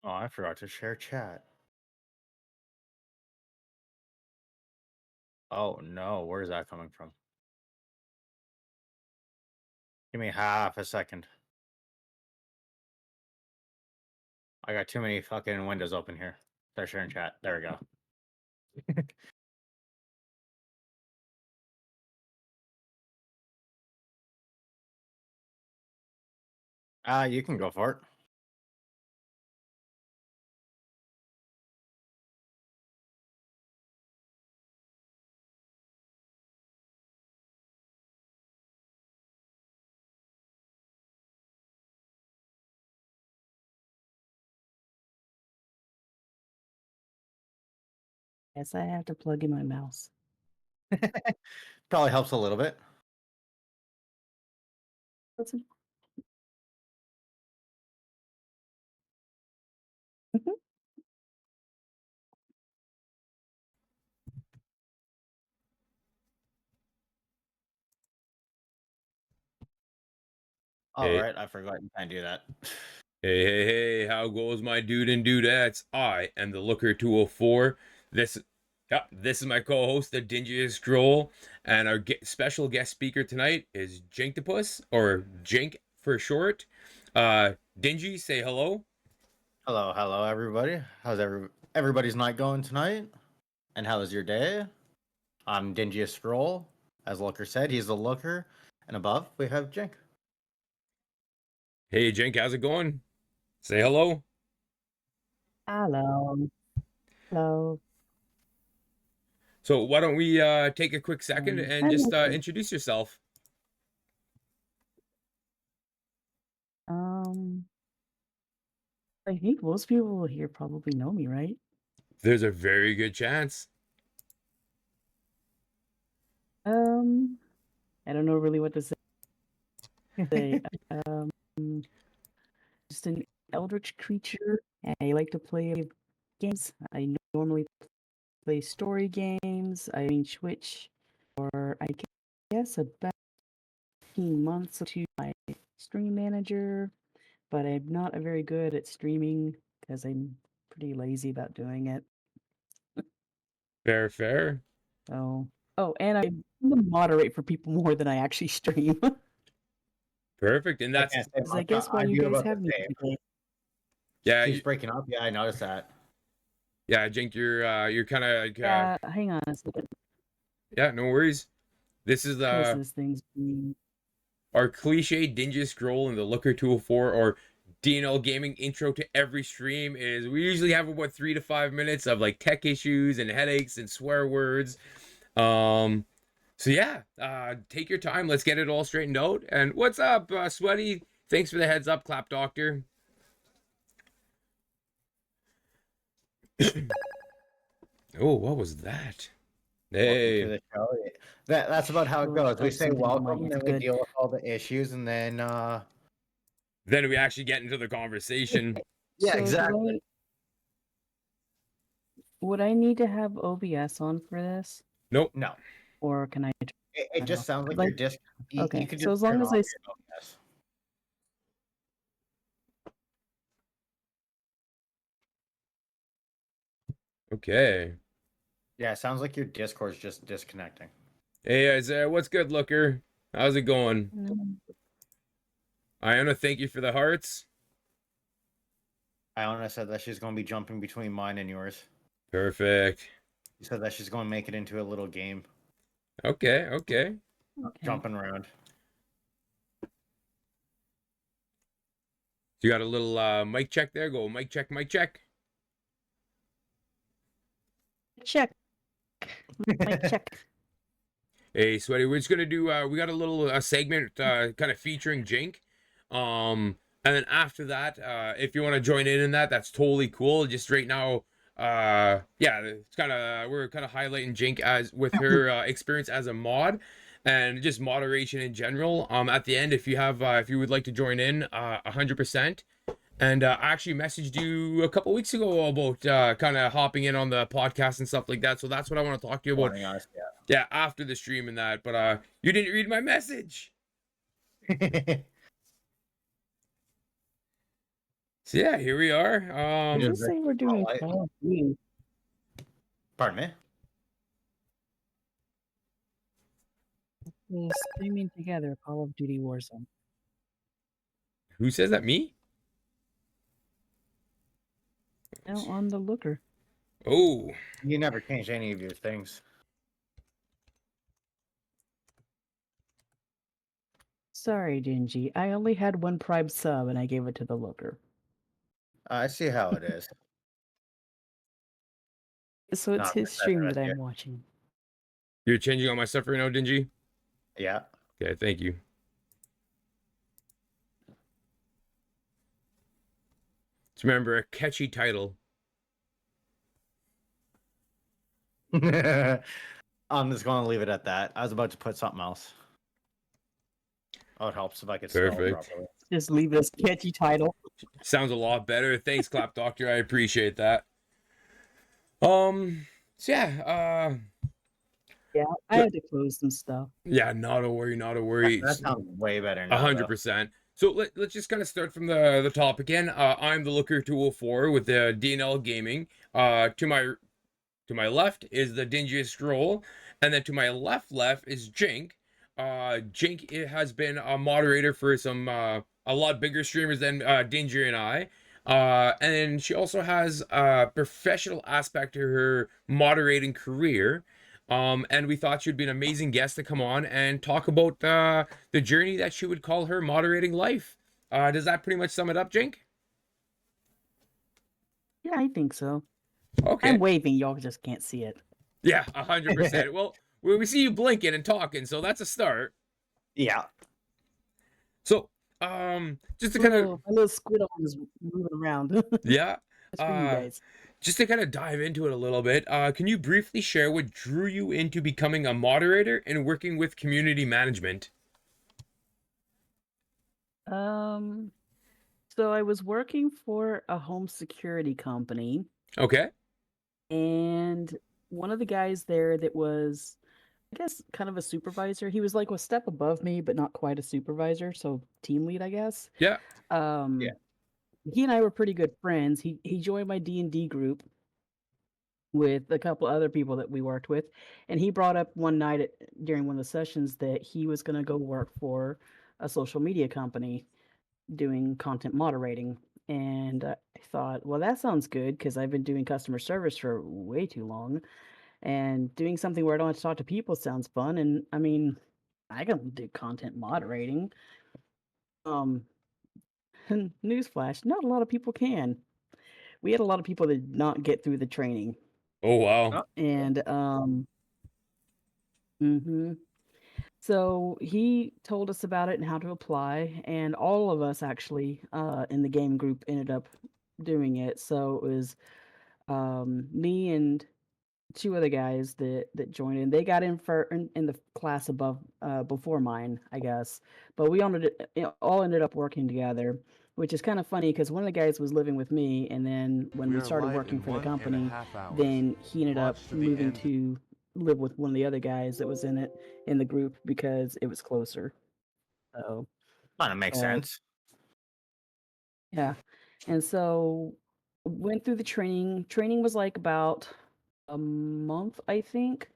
Oh, I forgot to share chat. Oh no, where is that coming from? Give me half a second. I got too many fucking windows open here. Start sharing chat. There we go. You can go for it. Yes, I have to plug in my mouse. Probably helps a little bit. Mhm. All Hey. right, I forgot you can't do that. Hey, how goes my dude and dudettes? I am the Looker 204. This is my co-host, the Dingiest Scroll, and our special guest speaker tonight is Jinktopus, or Jink for short. Dingy, say hello. Hello, everybody. How's everybody's night going tonight? And how was your day? I'm Dingiest Scroll. As Looker said, he's the Looker. And above, we have Jink. Hey, Jink, how's it going? Say hello. Hello. Hello. So why don't we take a quick second and I'm just okay. introduce yourself? I think most people here probably know me, right? There's a very good chance. I don't know really what to say. Just an eldritch creature. I like to play games. I normally play story games. I Switch for I guess about 15 months to my stream manager, but I'm not very good at streaming because I'm pretty lazy about doing it. Fair. Oh, and I moderate for people more than I actually stream. Perfect. And that's I guess why you guys have me today. yeah. Keeps breaking up. Yeah, I noticed that. Yeah, Jink, you're kind of like Yeah, hang on a second. Yeah, no worries. This is Because this thing's our cliche dingy scroll in the Looker 204 or D&L Gaming intro to every stream is we usually have about 3 to 5 minutes of like tech issues and headaches and swear words. So yeah, take your time. Let's get it all straightened out. And what's up, Sweaty? Thanks for the heads up, Clap Doctor. Oh, what was that? Welcome to Hey. the show. That's about how it goes. We say welcome, then we good. deal with all the issues, and then Then we actually get into the conversation. yeah, So exactly. Would I need to have OBS on for this? Nope. No. Or can I? It just sounds like your disc. Okay, You could so just as long turn as off I your OBS. Okay. Yeah, it sounds like your Discord's just disconnecting. Hey, Isaiah, what's good, Looker? How's it going? Iona, thank you for the hearts. Iona said that she's going to be jumping between mine and yours. Perfect. She said that she's going to make it into a little game. Okay. Jumping around. You got a little mic check there? Go mic check. check. Mic check. Hey, Sweaty, we're just gonna do we got a little segment kind of featuring Jink. And then after that, if you want to join in that, that's totally cool. Just right now, yeah, it's kind of we're kind of highlighting Jink as with her experience as a mod and just moderation in general. At the end, if you have if you would like to join in, 100%. And I actually messaged you a couple weeks ago about kind of hopping in on the podcast and stuff like that. So that's what I want to talk to you about. Us, Yeah, after the stream and that. But you didn't read my message. So yeah, here we are. Does it say we're doing Spotlight. Call of Duty? Pardon me. Streaming together Call of Duty Warzone. Who says that? Me? No, on the looker. Oh, You never changed any of your things. Sorry, Dingy. I only had one Prime sub and I gave it to the looker. I see how it is. So it's Not his for stream that that I'm yet. watching. you're changing all my stuff right now, Dingy? Yeah. Okay, thank you. Just remember a catchy title. I'm just going to leave it at that. I was about to put something else. Oh, it helps if I could spell Perfect. properly. Just leave this catchy title. Sounds a lot better. Thanks, Clap Doctor. I appreciate that. So yeah, Yeah, I had to close some stuff. yeah, not a worry, not a worry. That sounds way better now. 100%. So let's just kind of start from the top again. I'm the Looker 204 with the D&L Gaming. To my left is the Dingiest Stroll, and then to my left is Jink. Jink has been a moderator for some a lot bigger streamers than Dingy and I. And she also has a professional aspect to her moderating career. And we thought she'd be an amazing guest to come on and talk about the journey that she would call her moderating life. Does that pretty much sum it up, Jink? Yeah, I think so. Okay. I'm waving, y'all just can't see it. Yeah, 100%. Well, we see you blinking and talking, so that's a start. Yeah. So, just to kind of My little squid arm is moving around. yeah, That's for you guys. just to kind of dive into it a little bit, can you briefly share what drew you into becoming a moderator and working with community management? So I was working for a home security company, Okay. and one of the guys there that was, I guess, kind of a supervisor. He was like a step above me, but not quite a supervisor, so team lead, I guess. Yeah. Yeah. He and I were pretty good friends. He joined my D&D group with a couple other people that we worked with, and he brought up one night during one of the sessions that he was going to go work for a social media company doing content moderating. And I thought, well, that sounds good because I've been doing customer service for way too long, and doing something where I don't have to talk to people sounds fun. And I mean, I can do content moderating. Newsflash, not a lot of people can. We had a lot of people that did not get through the training. Oh wow. Oh. And so he told us about it and how to apply, and all of us actually in the game group ended up doing it. So it was me and two other guys that joined in. They got in in the class above before mine, I guess. But we all ended up working together, which is kind of funny because one of the guys was living with me, and then when we started working for the company, then he ended up moving to live with one of the other guys that was in the group because it was closer. So Kind of makes sense. yeah. And so went through the training. Training was like about a month, I think,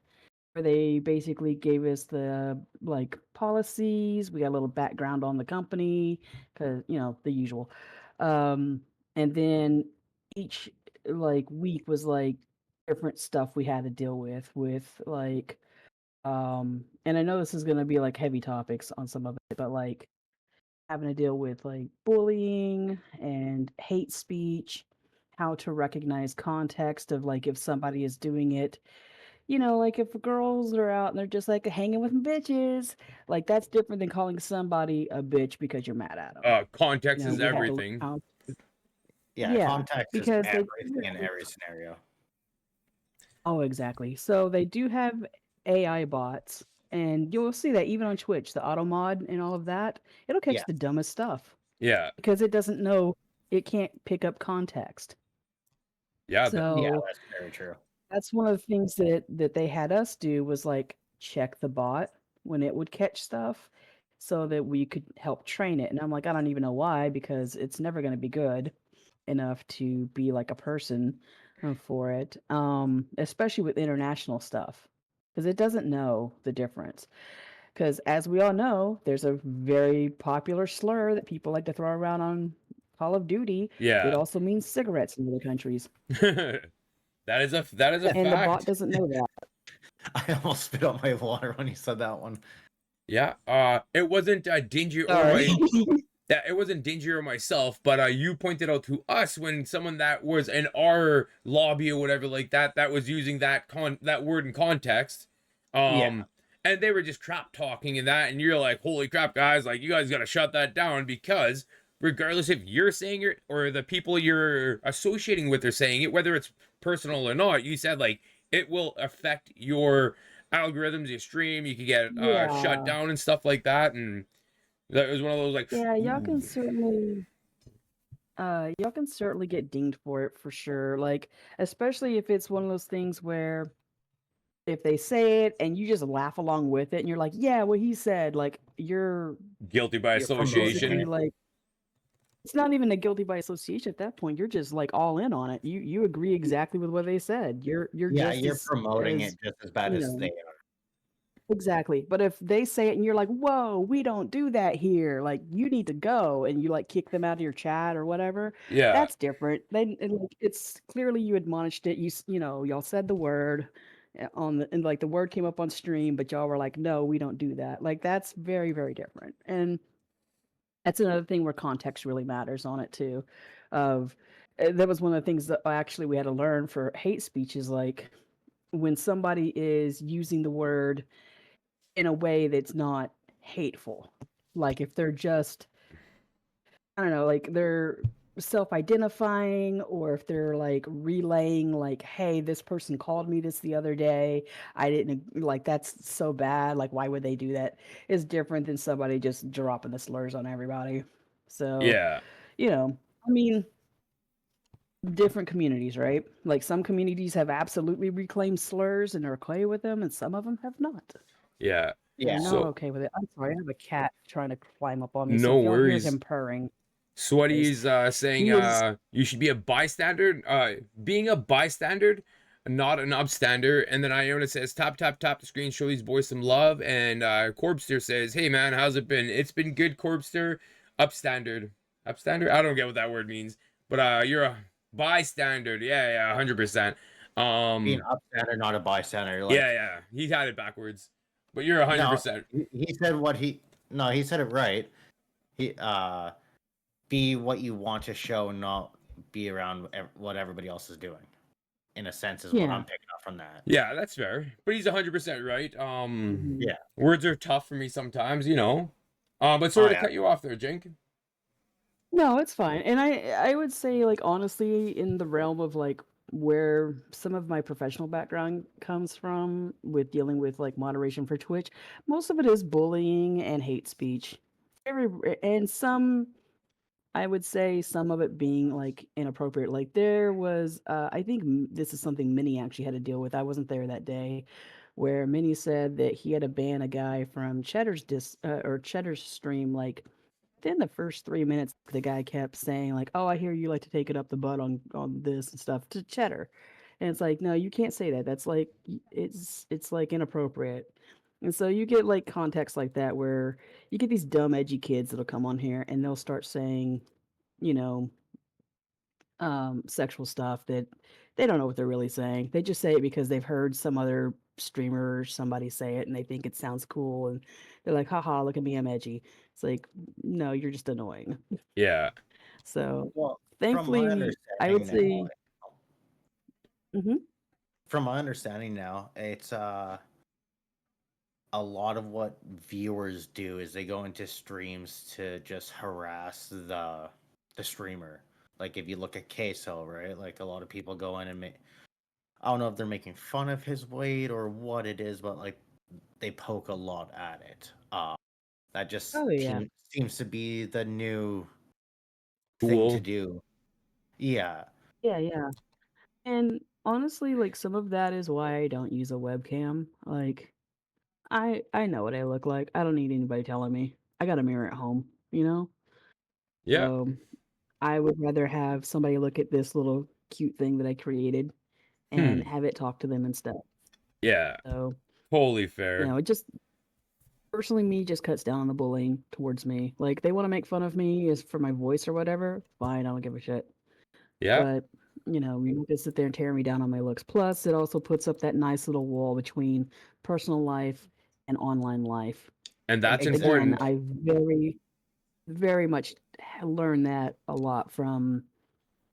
where they basically gave us the like policies. We got a little background on the company because the usual. And then each like week was like different stuff we had to deal with like and I know this is gonna be like heavy topics on some of it, but like having to deal with like bullying and hate speech, how to recognize context of like if somebody is doing it, like if girls are out and they're just like hanging with bitches, like that's different than calling somebody a bitch because you're mad at them. Context is We have to learn everything. Yeah, Yeah, context is because everything in every scenario. Oh, exactly. So they do have AI bots, and you'll see that even on Twitch, the auto mod and all of that, it'll catch Yeah. the dumbest stuff Yeah. because it doesn't know, it can't pick up context. Yeah. Yeah, So that's very true. that's one of the things that they had us do was like check the bot when it would catch stuff so that we could help train it. And I'm like, I don't even know why because it's never going to be good. enough to be like a person for it, especially with international stuff, because it doesn't know the difference. Because as we all know, there's a very popular slur that people like to throw around on Call of Duty. It Yeah. also means cigarettes in other countries, That is a and the bot fact. doesn't know that. I almost spit out my water when you said that one. Yeah. It wasn't Dingy or Sorry. it wasn't Dingy or myself, but you pointed out to us when someone that was in our lobby or whatever like that was using that word in context. Yeah. And they were just crap talking and that, and you're like, holy crap, guys, like you guys gotta shut that down, because regardless if you're saying it or the people you're associating with are saying it, whether it's personal or not, you said like it will affect your algorithms, your stream, you could get shut Yeah. down and stuff like that. And that was one of those like, Yeah, ooh. y'all can certainly get dinged for it for sure. Like, especially if it's one of those things where if they say it and you just laugh along with it and you're like, yeah, what he said, like Guilty by You're promoting basically association. it. like it's not even a guilty by association at that point. You're just like all in on it. You agree exactly with what they said. You're Yeah, just you're promoting as it just as bad you as know they are. exactly. But if they say it and you're like, whoa, we don't do that here. Like you need to go, and you like kick them out of your chat or whatever. Yeah. That's different. Like, it's clearly you admonished it. Y'all said the word and like the word came up on stream, but y'all were like, no, we don't do that. Like that's very, very different. And that's another thing where context really matters on it too. Of That was one of the things that actually we had to learn for hate speech is like when somebody is using the word in a way that's not hateful. Like if they're just, I don't know, like they're self-identifying, or if they're like relaying like, hey, this person called me this the other day, I didn't like, that's so bad, like why would they do that, is different than somebody just dropping the slurs on everybody. So Yeah. I mean, different communities, right? Like some communities have absolutely reclaimed slurs and are okay with them, and some of them have not. Yeah. They're Yeah. not So okay with it. I'm sorry, I have a cat trying to climb up on me, so no if y'all hear worries. him purring, is Sweaty's saying he is you should be a bystander. Being a bystander, not an upstander. And then Iona says tap tap tap the screen, show these boys some love. And Corbster says, hey man, how's it been? It's been good, Corbster. Upstander. Upstander? I don't get what that word means. But you're a bystander. Yeah, yeah, 100%. Be an upstander, not a bystander. Yeah, Like, yeah. He had it backwards. But you're no, 100%. he said what he. No, he said it right. He be what you want to show, not be around what everybody else is doing. In a sense, is what yeah. I'm picking up from that. Yeah, that's fair. But he's 100% right. Mhm. Yeah. Words are tough for me sometimes, you know. But Oh sorry to yeah. cut you off there, Jink. No, it's fine. And I would say like honestly in the realm of like where some of my professional background comes from with dealing with like moderation for Twitch, most of it is bullying and hate speech. And some I would say some of it being like inappropriate. Like there was, I think this is something Minnie actually had to deal with. I wasn't there that day, where Minnie said that he had to ban a guy from Cheddar's stream. Like within the first 3 minutes, the guy kept saying like, "Oh, I hear you like to take it up the butt on this and stuff" to Cheddar, and it's like, no, you can't say that. That's like it's like inappropriate. And so you get like context like that where you get these dumb edgy kids that'll come on here and they'll start saying, you know, sexual stuff that they don't know what they're really saying. They just say it because they've heard some other streamer or somebody say it and they think it sounds cool and they're like, haha, look at me, I'm edgy. It's like, no, you're just annoying. Yeah. So Well, from my thankfully, I would understanding now, say, hmm it's a lot of what viewers do is they go into streams to just harass the streamer. Like if you look at Queso, right? Like a lot of people go in and make. I don't know if they're making fun of his weight or what it is, but like they poke a lot at it. That just oh yeah, seems to be the new thing to Cool. do. Yeah. yeah. And honestly, like some of that is why I don't use a webcam. Like I know what I look like. I don't need anybody telling me. I got a mirror at home, you know? Yeah. So I would rather have somebody look at this little cute thing that I created and Hmm. have it talk to them instead. Yeah. So, Totally fair. it just personally me just cuts down on the bullying towards me. Like they want to make fun of me is for my voice or whatever. Fine, I don't give a shit. Yeah. But you can sit there and tear me down on my looks. Plus, it also puts up that nice little wall between personal life and online life. And that's Again, important. Exactly. I very, very much learned that a lot from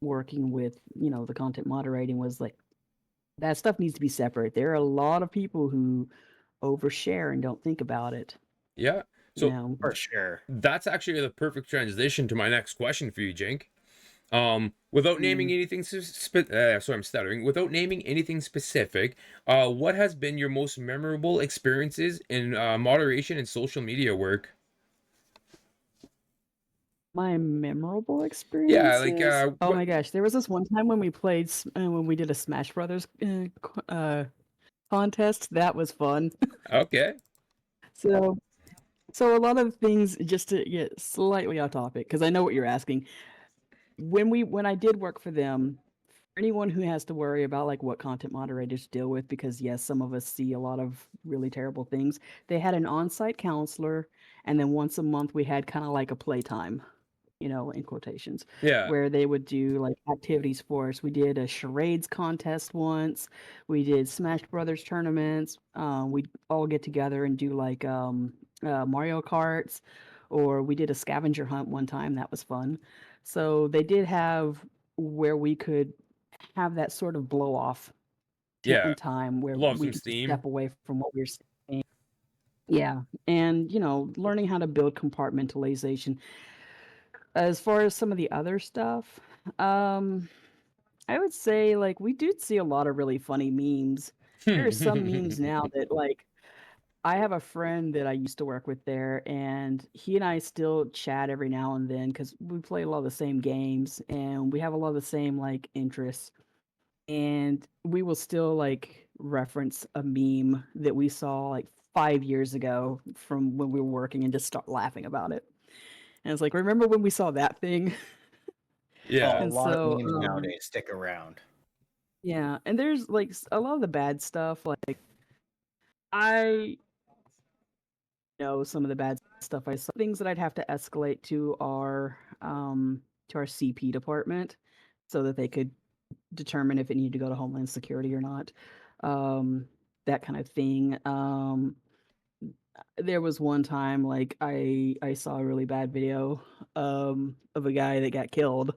working with, the content moderating was like that stuff needs to be separate. There are a lot of people who overshare and don't think about it. Yeah. You So know, For sure. that's actually the perfect transition to my next question for you, Jink. Without naming mm, anything, sorry, I'm stuttering. Without naming anything specific, what has been your most memorable experiences in moderation and social media work? my memorable Yeah, like experiences. Oh what? my gosh, there was this one time when we played when we did a Smash Brothers contest. That was fun. Okay. So, so a lot of things just to get slightly off topic because I know what you're asking. When I did work for them, for anyone who has to worry about like what content moderators deal with, because yes, some of us see a lot of really terrible things. They had an on-site counselor, and then once a month we had kind of like a playtime, in quotations, Yeah. where they would do like activities for us. We did a charades contest once. We did Smash Brothers tournaments. We'd all get together and do like Mario Karts, or we did a scavenger hunt one time. That was fun. So they did have where we could have that sort of blow off Yeah. in time where Love we some could just steam. step away from what we were saying. Yeah, and learning how to build compartmentalization. As far as some of the other stuff, um, I would say like we do see a lot of really funny memes. There are some memes now that like I have a friend that I used to work with there, and he and I still chat every now and then because we play a lot of the same games and we have a lot of the same like interests. And we will still like reference a meme that we saw like 5 years ago from when we were working and just start laughing about it. And it's like, remember when we saw that thing? Yeah. Oh, a And lot of so, memes nowadays stick around. yeah, and there's like a lot of the bad stuff. Like I know some of the bad stuff I saw, things that I'd have to escalate to our CP department so that they could determine if it needed to go to Homeland Security or not. Um, that kind of thing. There was one time like I saw a really bad video of a guy that got killed,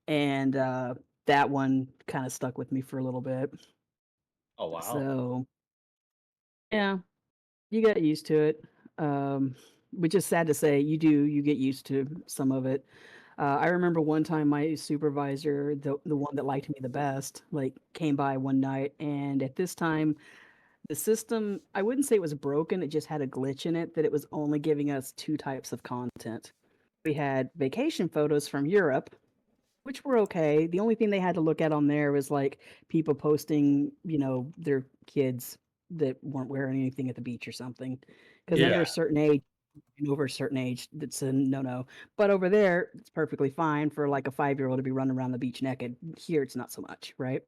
and that one kind of stuck with me for a little bit. Oh wow. So yeah, you get used to it. Which is sad to say, you get used to some of it. I remember one time my supervisor, the one that liked me the best, like came by one night, and at this time the system, I wouldn't say it was broken, it just had a glitch in it that it was only giving us two types of content. We had vacation photos from Europe, which were okay. The only thing they had to look at on there was like people posting, their kids that weren't wearing anything at the beach or something. Because under Yeah. a certain age and over a certain age, that's a no. But over there, it's perfectly fine for like a 5-year-old to be running around the beach naked. Here, it's not so much, right?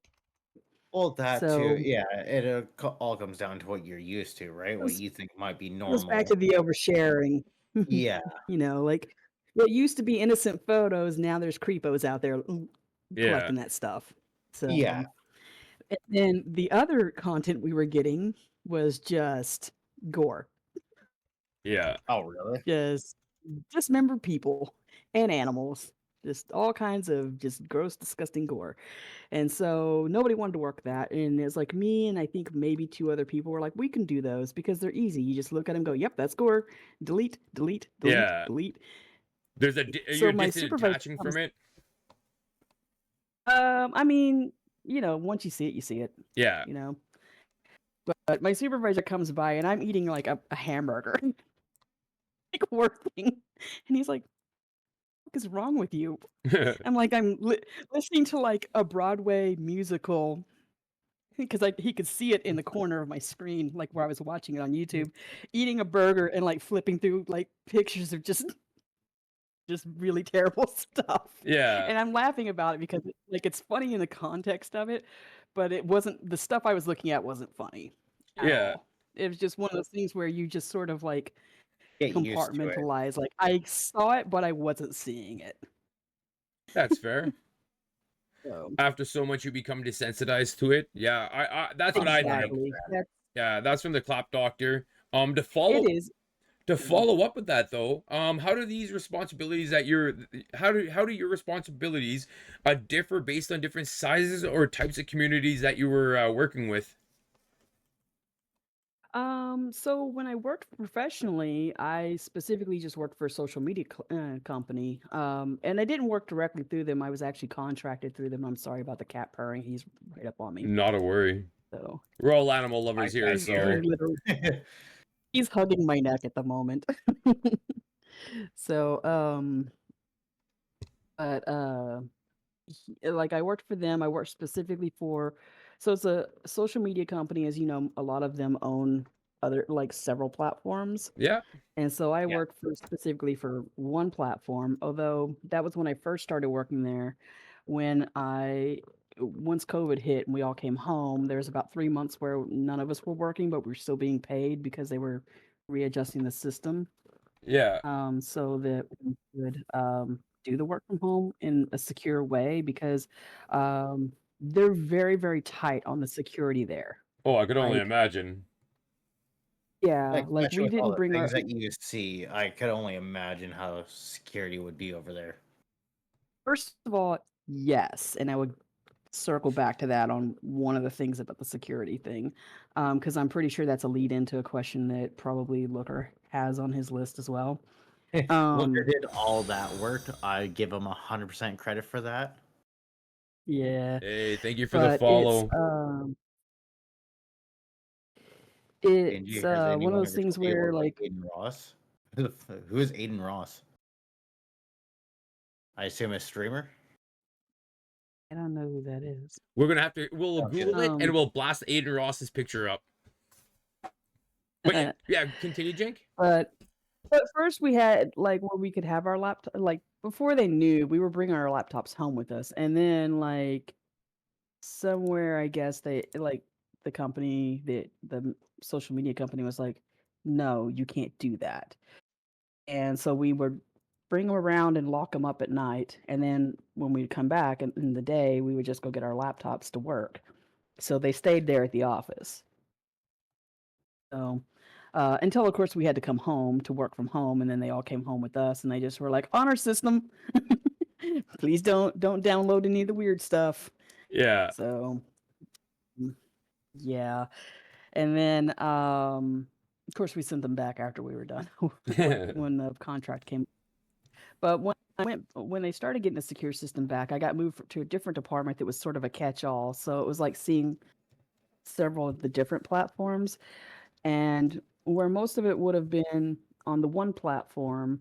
Well, that too. So Yeah, it all comes down to what you're used to, right? What it you think might be goes back normal. to the oversharing. Yeah, Like what used to be innocent photos, now there's creepos out there Yeah. collecting that stuff. So, yeah. and then the other content we were getting was just gore, Yeah. Oh, really? just dismembered people and animals, just all kinds of just gross, disgusting gore. And so nobody wanted to work that. And it's like me and I think maybe two other people were like, we can do those because they're easy. You just look at them, go, yep, that's gore. Delete, delete, delete, Yeah. delete. There's So you're my supervisor detaching comes. from it. I mean, once you see it, you see it. Yeah. You know. But my supervisor comes by and I'm eating like a hamburger, like working, and he's like, "What is wrong with you?" I'm like, I'm listening to like a Broadway musical because like he could see it in the corner of my screen, like where I was watching it on YouTube, eating a burger and like flipping through like pictures of just just really terrible stuff. Yeah. And I'm laughing about it because like it's funny in the context of it, but it wasn't the stuff I was looking at wasn't funny at Yeah. all. It was just one of those things where you just sort of like Get used to it. compartmentalize. Like I saw it, but I wasn't seeing it. That's fair. So After so much, you become desensitized to it. Yeah, I that's what I think. exactly. Yeah, that's from the Clap Doctor. To It follow is. to follow up with that though, how do these responsibilities that how do your responsibilities differ based on different sizes or types of communities that you were working with? So when I worked professionally, I specifically just worked for a social media company. And I didn't work directly through them. I was actually contracted through them. I'm sorry about the cat purring. He's right up on me. Not a worry. So We're all animal lovers here, I so hear he's hugging my neck at the moment. So, but like I worked for them. I worked specifically for, so it's a social media company, as you know, a lot of them own other like several platforms. yeah, And so I Yeah. worked for specifically for one platform, although that was when I first started working there. When once COVID hit and we all came home, there was about 3 months where none of us were working, but we were still being paid because they were readjusting the system, yeah. so that we could do the work from home in a secure way because they're very, very tight on the security there. Oh, I could only Like, imagine. yeah, like especially we with all didn't the bring our things that you see, I could only imagine how security would be over there. First of all, yes, and I would circle back to that on one of the things about the security thing, because I'm pretty sure that's a lead into a question that probably Looker has on his list as well. Looker did all that work. I give him 100% credit for that. Yeah, Hey, thank you for the but follow. Angie, has one of anyone those ever things told you where about like Aiden Ross? Who is Aiden Ross? I assume a streamer. I don't know who that is. We'll Google it and Um, we'll blast Aiden Ross's picture up. But yeah, continue, Jink. but first we had like where we could have our laptop. Like before they knew, we were bringing our laptops home with us, and then like somewhere I guess they like the company the social media company was like, no, you can't do that. And so we would bring them around and lock them up at night, and then when we'd come back in the day, we would just go get our laptops to work. So they stayed there at the office. So until of course we had to come home to work from home, and then they all came home with us, and they just were like, honor system, please don't download any of the weird stuff. Yeah. So yeah. And then, of course, we sent them back after we were done when the contract came. But when they started getting the secure system back, I got moved to a different department that was sort of a catch-all. So it was like seeing several of the different platforms, and where most of it would have been on the one platform,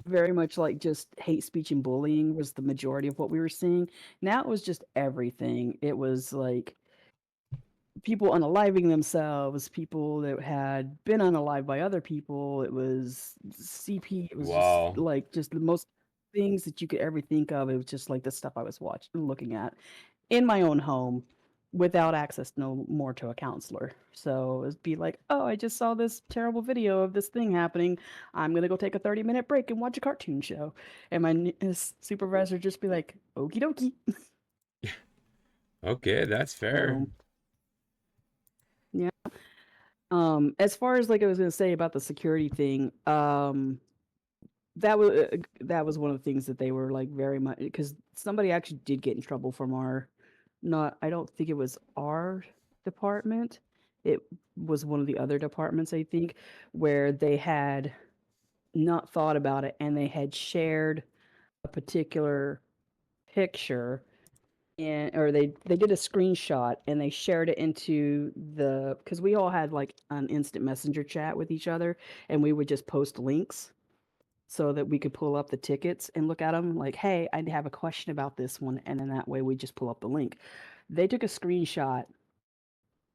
very much like just hate speech and bullying was the majority of what we were seeing. Now it was just everything. It was like people unaliving themselves, people that had been unalived by other people. It was CP. It was Wow. just the most things that you could ever think of. It was just like the stuff I was looking at in my own home without access no more to a counselor. So it'd be like, oh, I just saw this terrible video of this thing happening. I'm gonna go take a 30-minute break and watch a cartoon show. And my supervisor would just be like, okie dokie. Okay, that's fair. So, yeah. As far as like I was gonna say about the security thing, that was one of the things that they were like very much because somebody actually did get in trouble from our, not I don't think it was our department, it was one of the other departments I think, where they had not thought about it and they had shared a particular picture and or they did a screenshot and they shared it into the because we all had like an instant messenger chat with each other and we would just post links so that we could pull up the tickets and look at them like, hey, I have a question about this one, and then that way we just pull up the link. They took a screenshot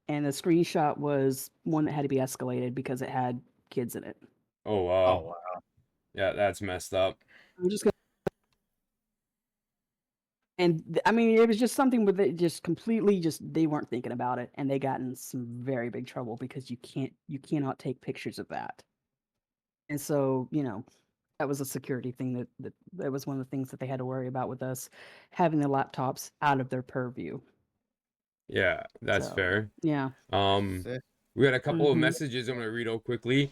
and the screenshot was one that had to be escalated because it had kids in it. Oh Oh wow. wow. Yeah, that's messed up. I'm just gonna. And I mean, it was just something with it, just completely, just they weren't thinking about it, and they got in some very big trouble because you cannot take pictures of that. And so, that was a security thing that was one of the things that they had to worry about with us having the laptops out of their purview. Yeah, that's So, fair. yeah. Sick. We got a couple of Mhm. messages I'm gonna read out quickly.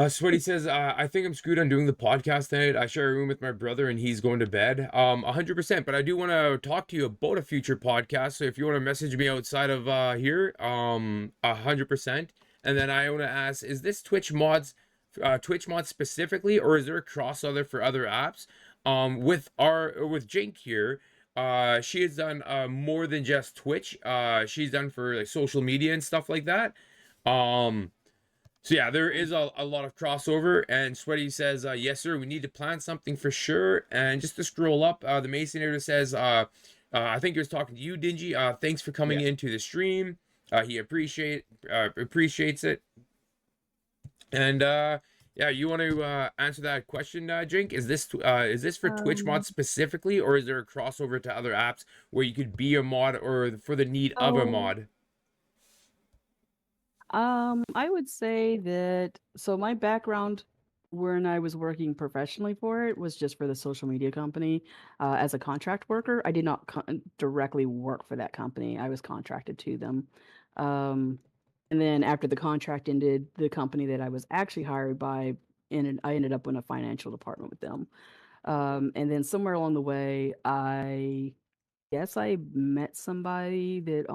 Sweaty says, I think I'm screwed on doing the podcast tonight. I share a room with my brother and he's going to bed. 100%. But I do want to talk to you about a future podcast. So if you want to message me outside of here, 100%. And then I want to ask, is this Twitch mods specifically, or is there a crossover for other apps? With Jink here, she has done more than just Twitch. She's done for like social media and stuff like that. So yeah, there is a lot of crossover, and Sweaty says, yes sir, we need to plan something for sure. And just to scroll up, the Masonator says, I think he was talking to you, Dingy. Thanks for coming into the stream. He appreciates it. And yeah, you want to answer that question, Jink? Is this for Twitch mod specifically, or is there a crossover to other apps where you could be a mod or for the need of a mod? I would say that so my background when I was working professionally for it was just for the social media company as a contract worker. I did not directly work for that company. I was contracted to them. And then after the contract ended, the company that I was actually hired by, I ended up in a financial department with them. And then somewhere along the way, I guess I met somebody that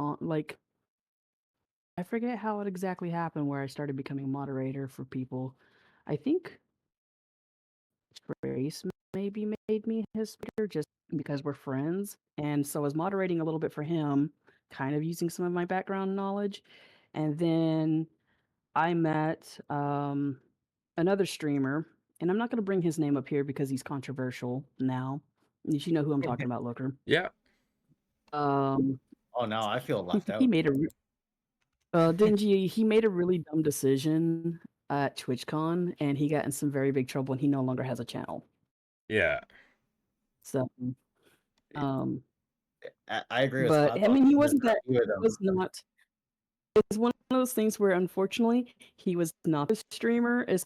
I forget how it exactly happened where I started becoming a moderator for people. I think Trace maybe made me his moderator just because we're friends. And so I was moderating a little bit for him, kind of using some of my background knowledge. And then I met another streamer, and I'm not going to bring his name up here because he's controversial now. You know who I'm talking about, Looker. Yeah. Um, Oh no, I feel left he out. made a Dingy. He made a really dumb decision at TwitchCon, and he got in some very big trouble, and he no longer has a channel. Yeah. So, um, I agree with but Scott. I Though. mean, he There's wasn't a that. few of It them. was not. It's one of those things where, unfortunately, he was not a streamer as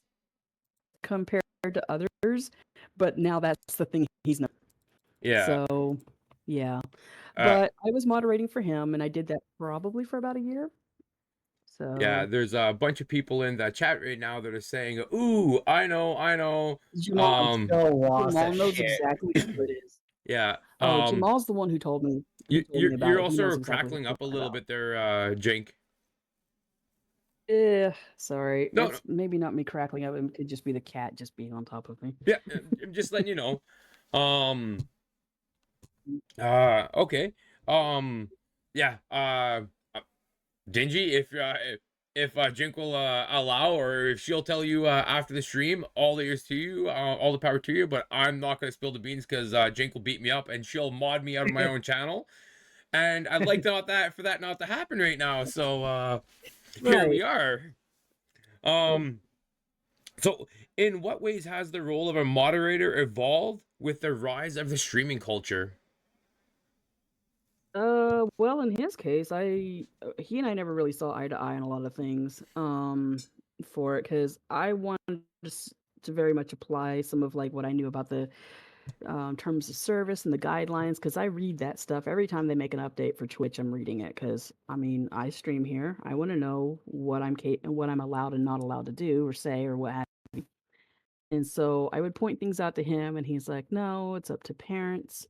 compared to others. But now that's the thing he's not. Yeah. So, yeah. But I was moderating for him, and I did that probably for about a year. So yeah, there's a bunch of people in the chat right now that are saying, "Ooh, I know." Jamal, Jamal knows shit. exactly who it is. Yeah. Oh, Jamal's the one who told me. About You're it. He knows also exactly crackling what up a I'm little about. bit there, Jink. Yeah, sorry. No, It's maybe not me crackling up. It could just be the cat just being on top of me. yeah, I'm just letting you know. Okay. Yeah. Dingy, if Jink will allow, or if she'll tell you after the stream, all ears to you, all the power to you. But I'm not gonna spill the beans because Jink will beat me up and she'll mod me out of my own channel. And I'd like for that not to happen right now. So here we are. So in what ways has the role of a moderator evolved with the rise of the streaming culture? Well, in his case, he and I never really saw eye to eye on a lot of things. For it, because I wanted to very much apply some of like what I knew about the terms of service and the guidelines, because I read that stuff every time they make an update for Twitch. I'm reading it because I mean I stream here. I want to know what what I'm allowed and not allowed to do or say or what have you. And so I would point things out to him, and he's like, "No, it's up to parents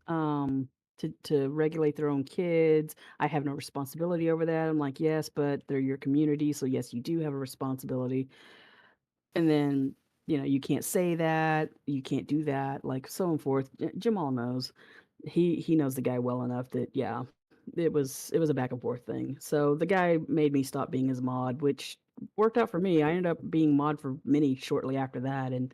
to regulate their own kids. I have no responsibility over that." I'm like, "Yes, but they're your community, so yes, you do have a responsibility." And then, you can't say that, you can't do that, like so and forth. Jamal knows. He knows the guy well enough that yeah, it was a back and forth thing. So the guy made me stop being his mod, which worked out for me. I ended up being mod for Mini shortly after that, and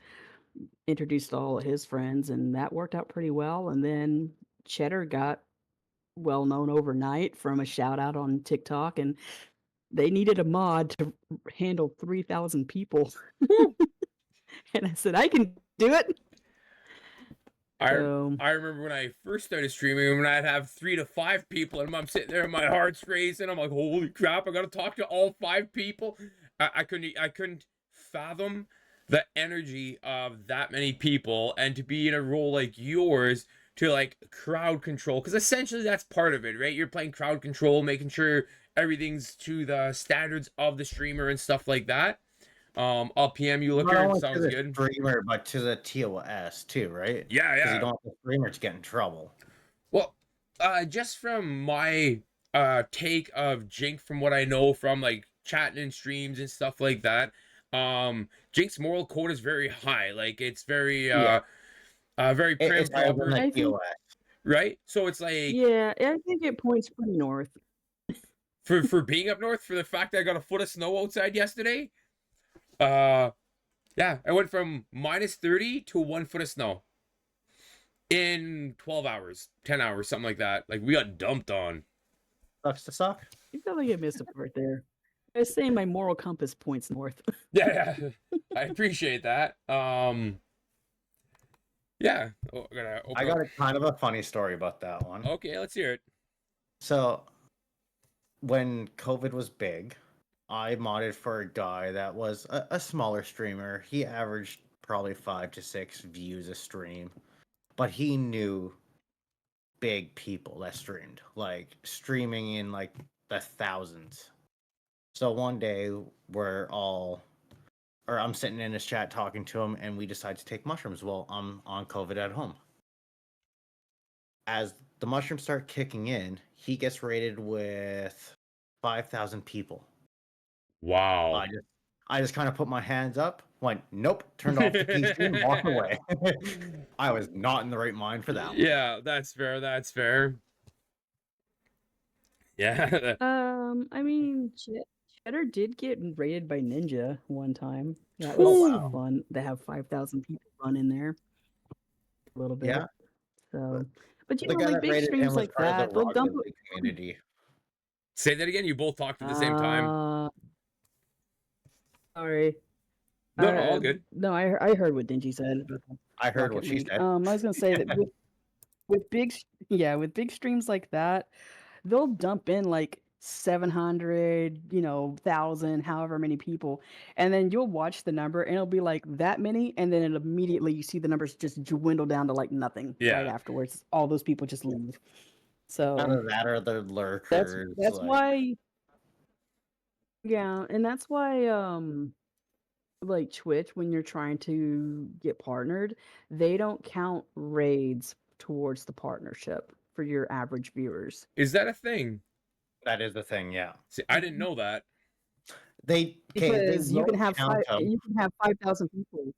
introduced all of his friends, and that worked out pretty well. And then Cheddar got well known overnight from a shout out on TikTok, and they needed a mod to handle 3,000 people. And I said, I can do it. I So I remember when I first started streaming, when I'd have 3 to 5 people, and I'm sitting there, and my heart's racing. I'm like, holy crap! I gotta talk to all 5 people. I couldn't fathom the energy of that many people, and to be in a role like yours to like crowd control, because essentially that's part of it, right? You're playing crowd control, making sure everything's to the standards of the streamer and stuff like that. I'll PM you, Not looker. only to Sounds the good. streamer, but to the TOS too, right? Yeah, Because you yeah. don't want the streamer to get in trouble. Well, just from my take of Jink, from what I know from like chatting in streams and stuff like that, Jink's moral code is very high. Like it's very Yeah, very prim it's higher than proper, the I think, TOS. right? So it's like yeah, I think it points pretty north. for being up north, for the fact that I got a foot of snow outside yesterday. Uh yeah, I went from -30 to 1 foot of snow in 12 hours, 10 hours, something like that. Like we got dumped on. Sucks to suck. You feel like I missed a part there. I was saying my moral compass points north. Yeah, yeah. I appreciate that. Yeah. Oh, I gotta I open got up. a kind of a funny story about that one. Okay, let's hear it. So when COVID was big, I modded for a guy that was a smaller streamer. He averaged probably 5 to 6 views a stream, but he knew big people that streamed, like streaming in like the thousands. So one day I'm sitting in his chat talking to him, and we decide to take mushrooms. Well, I'm on COVID at home. As the mushrooms start kicking in, he gets rated with 5,000 people. Wow. I just kind of put my hands up, went nope, turned off the PC and walked away. I was not in the right mind for that one. Yeah, that's fair. That's fair. Yeah. I mean, Cheddar did get raided by Ninja one time. That Oh was wow. fun to have 5,000 people run in there a little bit. Yeah. So, but you The know, guy like that big rated him streams was like part of the that, they'll dump Rocket League community. Say that again. You both talked at the same time. Sorry. No, no, all good. No, I heard what Dingy said about the I heard Rocket what she League. said. I was gonna say that with big streams like that, they'll dump in like 700, 1,000, however many people, and then you'll watch the number and it'll be like that many, and then immediately you see the numbers just dwindle down to like nothing right Yeah. afterwards. All those people just leave. So Either that or the lurkers. that's like, why, yeah, and that's why like Twitch, when you're trying to get partnered, they don't count raids towards the partnership for your average viewers. Is that a thing? that is the thing, yeah. See, I didn't know that. They Because you can will have count them. you can have 5,000 people.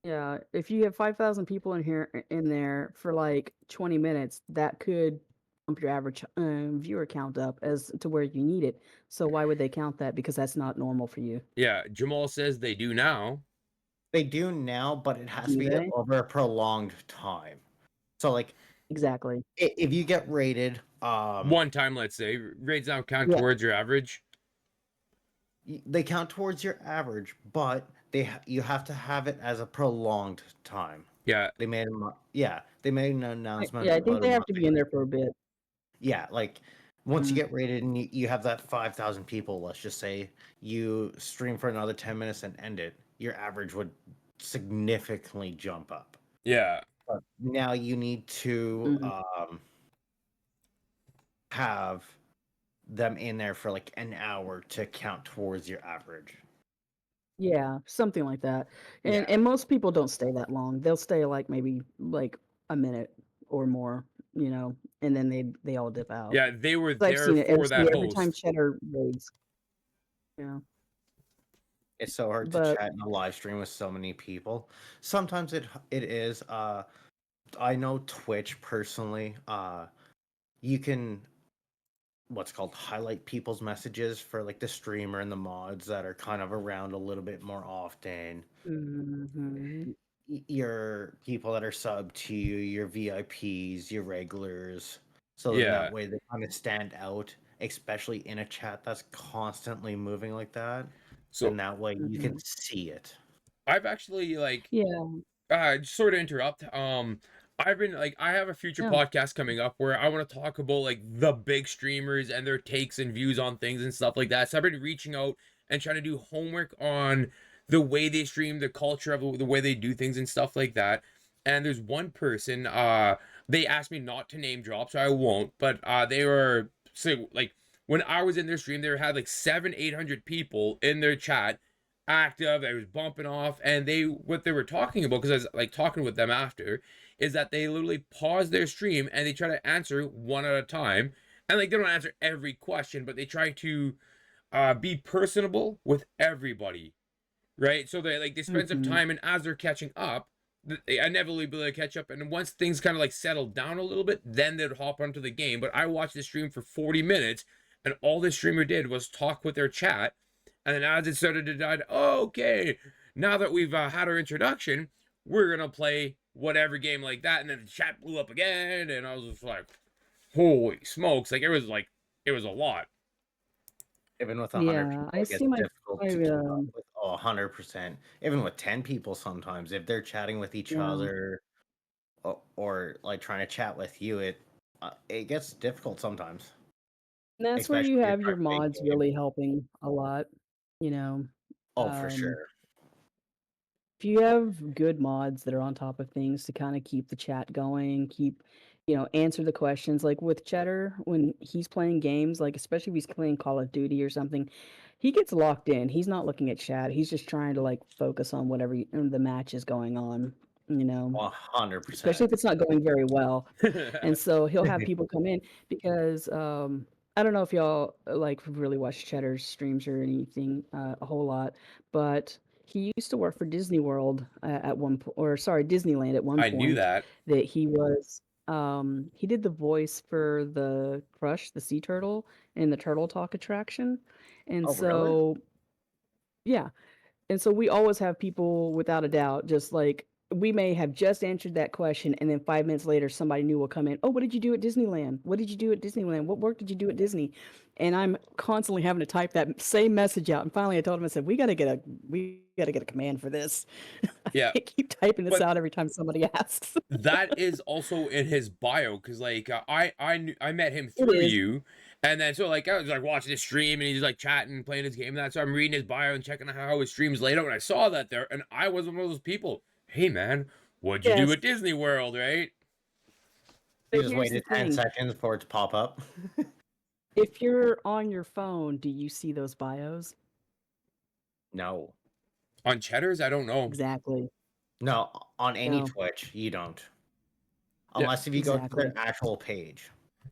Yeah, if you have 5,000 people in there for like 20 minutes, that could bump your average viewer count up as to where you need it. So why would they count that? Because that's not normal for you. Yeah, Jamal says they do now. They do now, but it has to Do be they? over a prolonged time. So like Exactly. if you get rated, One time, let's say, raids now count Yeah. towards your average. they count towards your average, but you have to have it as a prolonged time. Yeah. They made an announcement. Yeah, I think about they a have month to be ago. in there for a bit. Yeah, like once you Mm. get rated and you have that 5,000 people, let's just say you stream for another 10 minutes and end it, your average would significantly jump up. Yeah. But now you need to have them in there for like an hour to count towards your average. Yeah, something like that. And Yeah. and most people don't stay that long. They'll stay like maybe like a minute or more, and then they all dip out. Yeah, they were 'Cause I've there seen it for that every time host. Cheddar raids. Yeah. It's so hard to But chat in a live stream with so many people. Sometimes it is. I know Twitch personally. You can what's called highlight people's messages for like the streamer and the mods that are kind of around a little bit more often. mhm. Your people that are sub to you, your VIPs, your regulars. So then Yeah. that way they kind of stand out, especially in a chat that's constantly moving like that. So And that way you can Mhm. see it. I've actually like Yeah. just sort of interrupt. I've been like I have a future Yeah. podcast coming up where I want to talk about like the big streamers and their takes and views on things and stuff like that. So I've been reaching out and trying to do homework on the way they stream, the culture of the way they do things and stuff like that. And there's one person, they asked me not to name drop, so I won't, but they were so like when I was in their stream, they had like 800 people in their chat active. I was bumping off, and they what they were talking about, because I was like talking with them after, is that they literally pause their stream and they try to answer one at a time, and like they don't answer every question, but they try to be personable with everybody, right? So they spend some Mhm. time, and as they're catching up, they inevitably be able to catch up, and once things kind of like settle down a little bit, then they'd hop onto the game. But I watched the stream for 40 minutes, and all the streamer did was talk with their chat, and then as it started to die, okay, now that we've had our introduction, we're gonna play whatever game like that, and then the chat blew up again, and I was just like, holy smokes, like it was a lot. Even with 100 Yeah. people, I it gets see difficult my to keep up with. Oh, 100%. Even with 10 people, sometimes if they're chatting with each yeah. other, or like trying to chat with you, it gets difficult sometimes, And that's where especially you if you're have trying your to make mods games. really helping a lot, you know. Oh, for Um, sure. if you have good mods that are on top of things to kind of keep the chat going, answer the questions. Like with Cheddar, when he's playing games, like especially if he's playing Call of Duty or something, he gets locked in. He's not looking at chat. He's just trying to like focus on whatever the match is going on, you know. Especially 100%. if it's not going very well. And so he'll have people come in because I don't know if y'all like really watch Cheddar's streams or anything a whole lot, but he used to work for Disney World at one point, or sorry, Disneyland at one I knew point. that. That he did the voice for the Crush, the sea turtle, in the Turtle Talk attraction, and Oh, really? so yeah, and so we always have people, without a doubt, just like we may have just answered that question, and then 5 minutes later, somebody new will come in. Oh, what did you do at Disneyland? What did you do at Disneyland? What work did you do at Disney? And I'm constantly having to type that same message out. And finally, I told him, I said, we got to get a command for this. I Yeah, can't keep typing this but out every time somebody asks. that is also in his bio, because like I met him It through is. you, and then so like I was like watching his stream, and he's like chatting, playing his game, and that. So I'm reading his bio and checking out how his stream's laid out, and I saw that there, and I was one of those people. Hey man, what'd you do Yes. at Disney World, right? You But just here's the waited 10 thing. seconds for it to pop up. If you're on your phone, do you see those bios? No. On Cheddar's, I don't know. Exactly. No, on any No, Twitch, you don't. Yeah, Unless if you go to exactly. their actual page.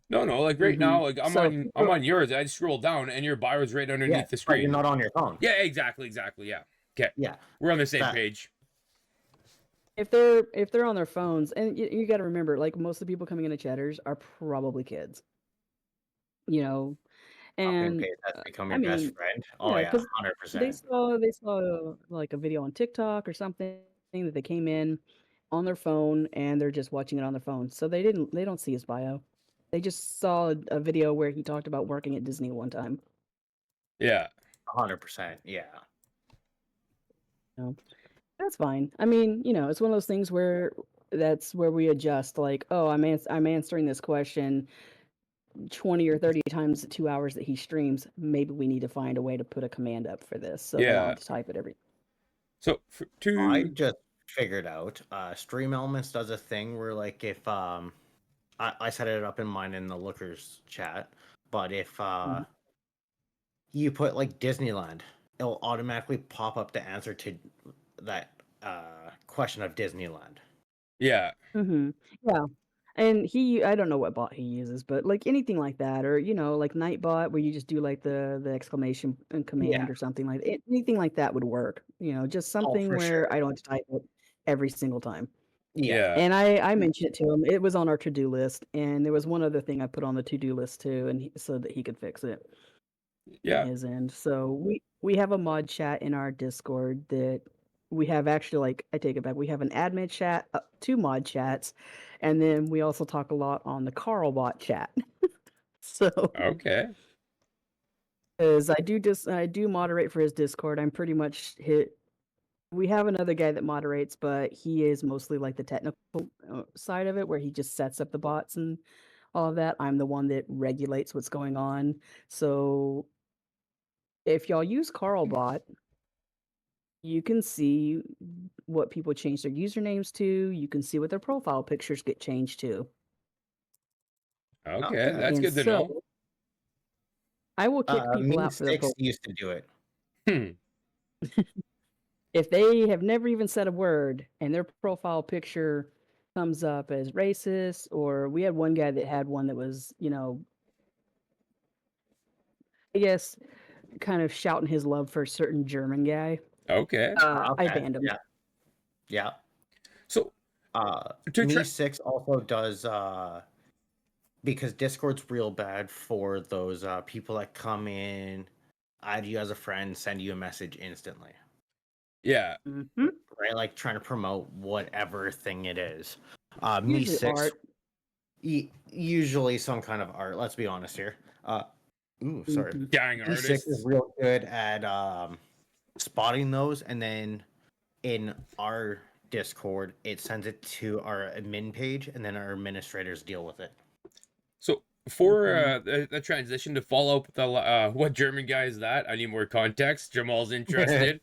no, like right Hmm. now, like So I'm people, on yours. I scroll down, and your bio's right Yeah, underneath the but you're screen. not on your phone. Yeah, exactly. Yeah. Okay, Yeah. we're on the same That page. if they're on their phones, and you got to remember, like most of the people coming into chatters are probably kids, you know, copy and and paste has become I your best mean, friend. Oh yeah, yeah, because they 100%. saw they saw like a video on TikTok or something that they came in on their phone and they're just watching it on their phone, so they don't see his bio. They just saw a video where he talked about working at Disney one time. Yeah. 100%. Yeah. You know? That's fine. I mean, it's one of those things where that's where we adjust. Like, oh, I'm answering this question 20 or 30 times the 2 hours that he streams. Maybe we need to find a way to put a command up for this so that I don't Yeah. have to type it every. So I to just figured out Stream Elements does a thing where like if I set it up in mine in the lookers chat, but if Mhm. you put like Disneyland, it'll automatically pop up the answer to that question of Disneyland. yeah. Mhm. Yeah. And I don't know what bot he uses, but like anything like that, or like Nightbot, where you just do like the exclamation and Yeah. command or something like it, anything like that would work. Just Oh, something for where sure. I don't have to type it every single time. Yeah. Yeah. And I mentioned it to him. It was on our to-do list, and there was one other thing I put on the to-do list too, and so that he could fix it on Yeah. his end. So we have a mod chat in our Discord that we have actually, like, I take it back. We have an admin chat, two mod chats, and then we also talk a lot on the Carlbot chat. So, Okay. because I do moderate for his Discord, I'm pretty much hit. We have another guy that moderates, but he is mostly like the technical side of it, where he just sets up the bots and all of that. I'm the one that regulates what's going on. So if y'all use CarlBot, you can see what people change their usernames to. You can see what their profile pictures get changed to. Okay, Okay. that's And good to know. so I will kick people Me out for their 6 profile. used to do it. If they have never even said a word and their profile picture comes up as racist, or we had one guy that had one that was, I guess, kind of shouting his love for a certain German guy. Okay. I Okay. banned him. Yeah. Yeah. So to Me try. 6 also does because Discord's real bad for those people that come in, add you as a friend, send you a message instantly. Yeah. Mm-hmm. Right? Like trying to promote whatever thing it is. Me Usually 6 art. usually some kind of art, let's be honest here. Sorry. Mm-hmm. Gang Me 6 is artists. real good at spotting those, and then in our Discord, it sends it to our admin page, and then our administrators deal with it. So for Mm-hmm. the transition to follow up with the what German guy is that? I need more context. Jamal's interested.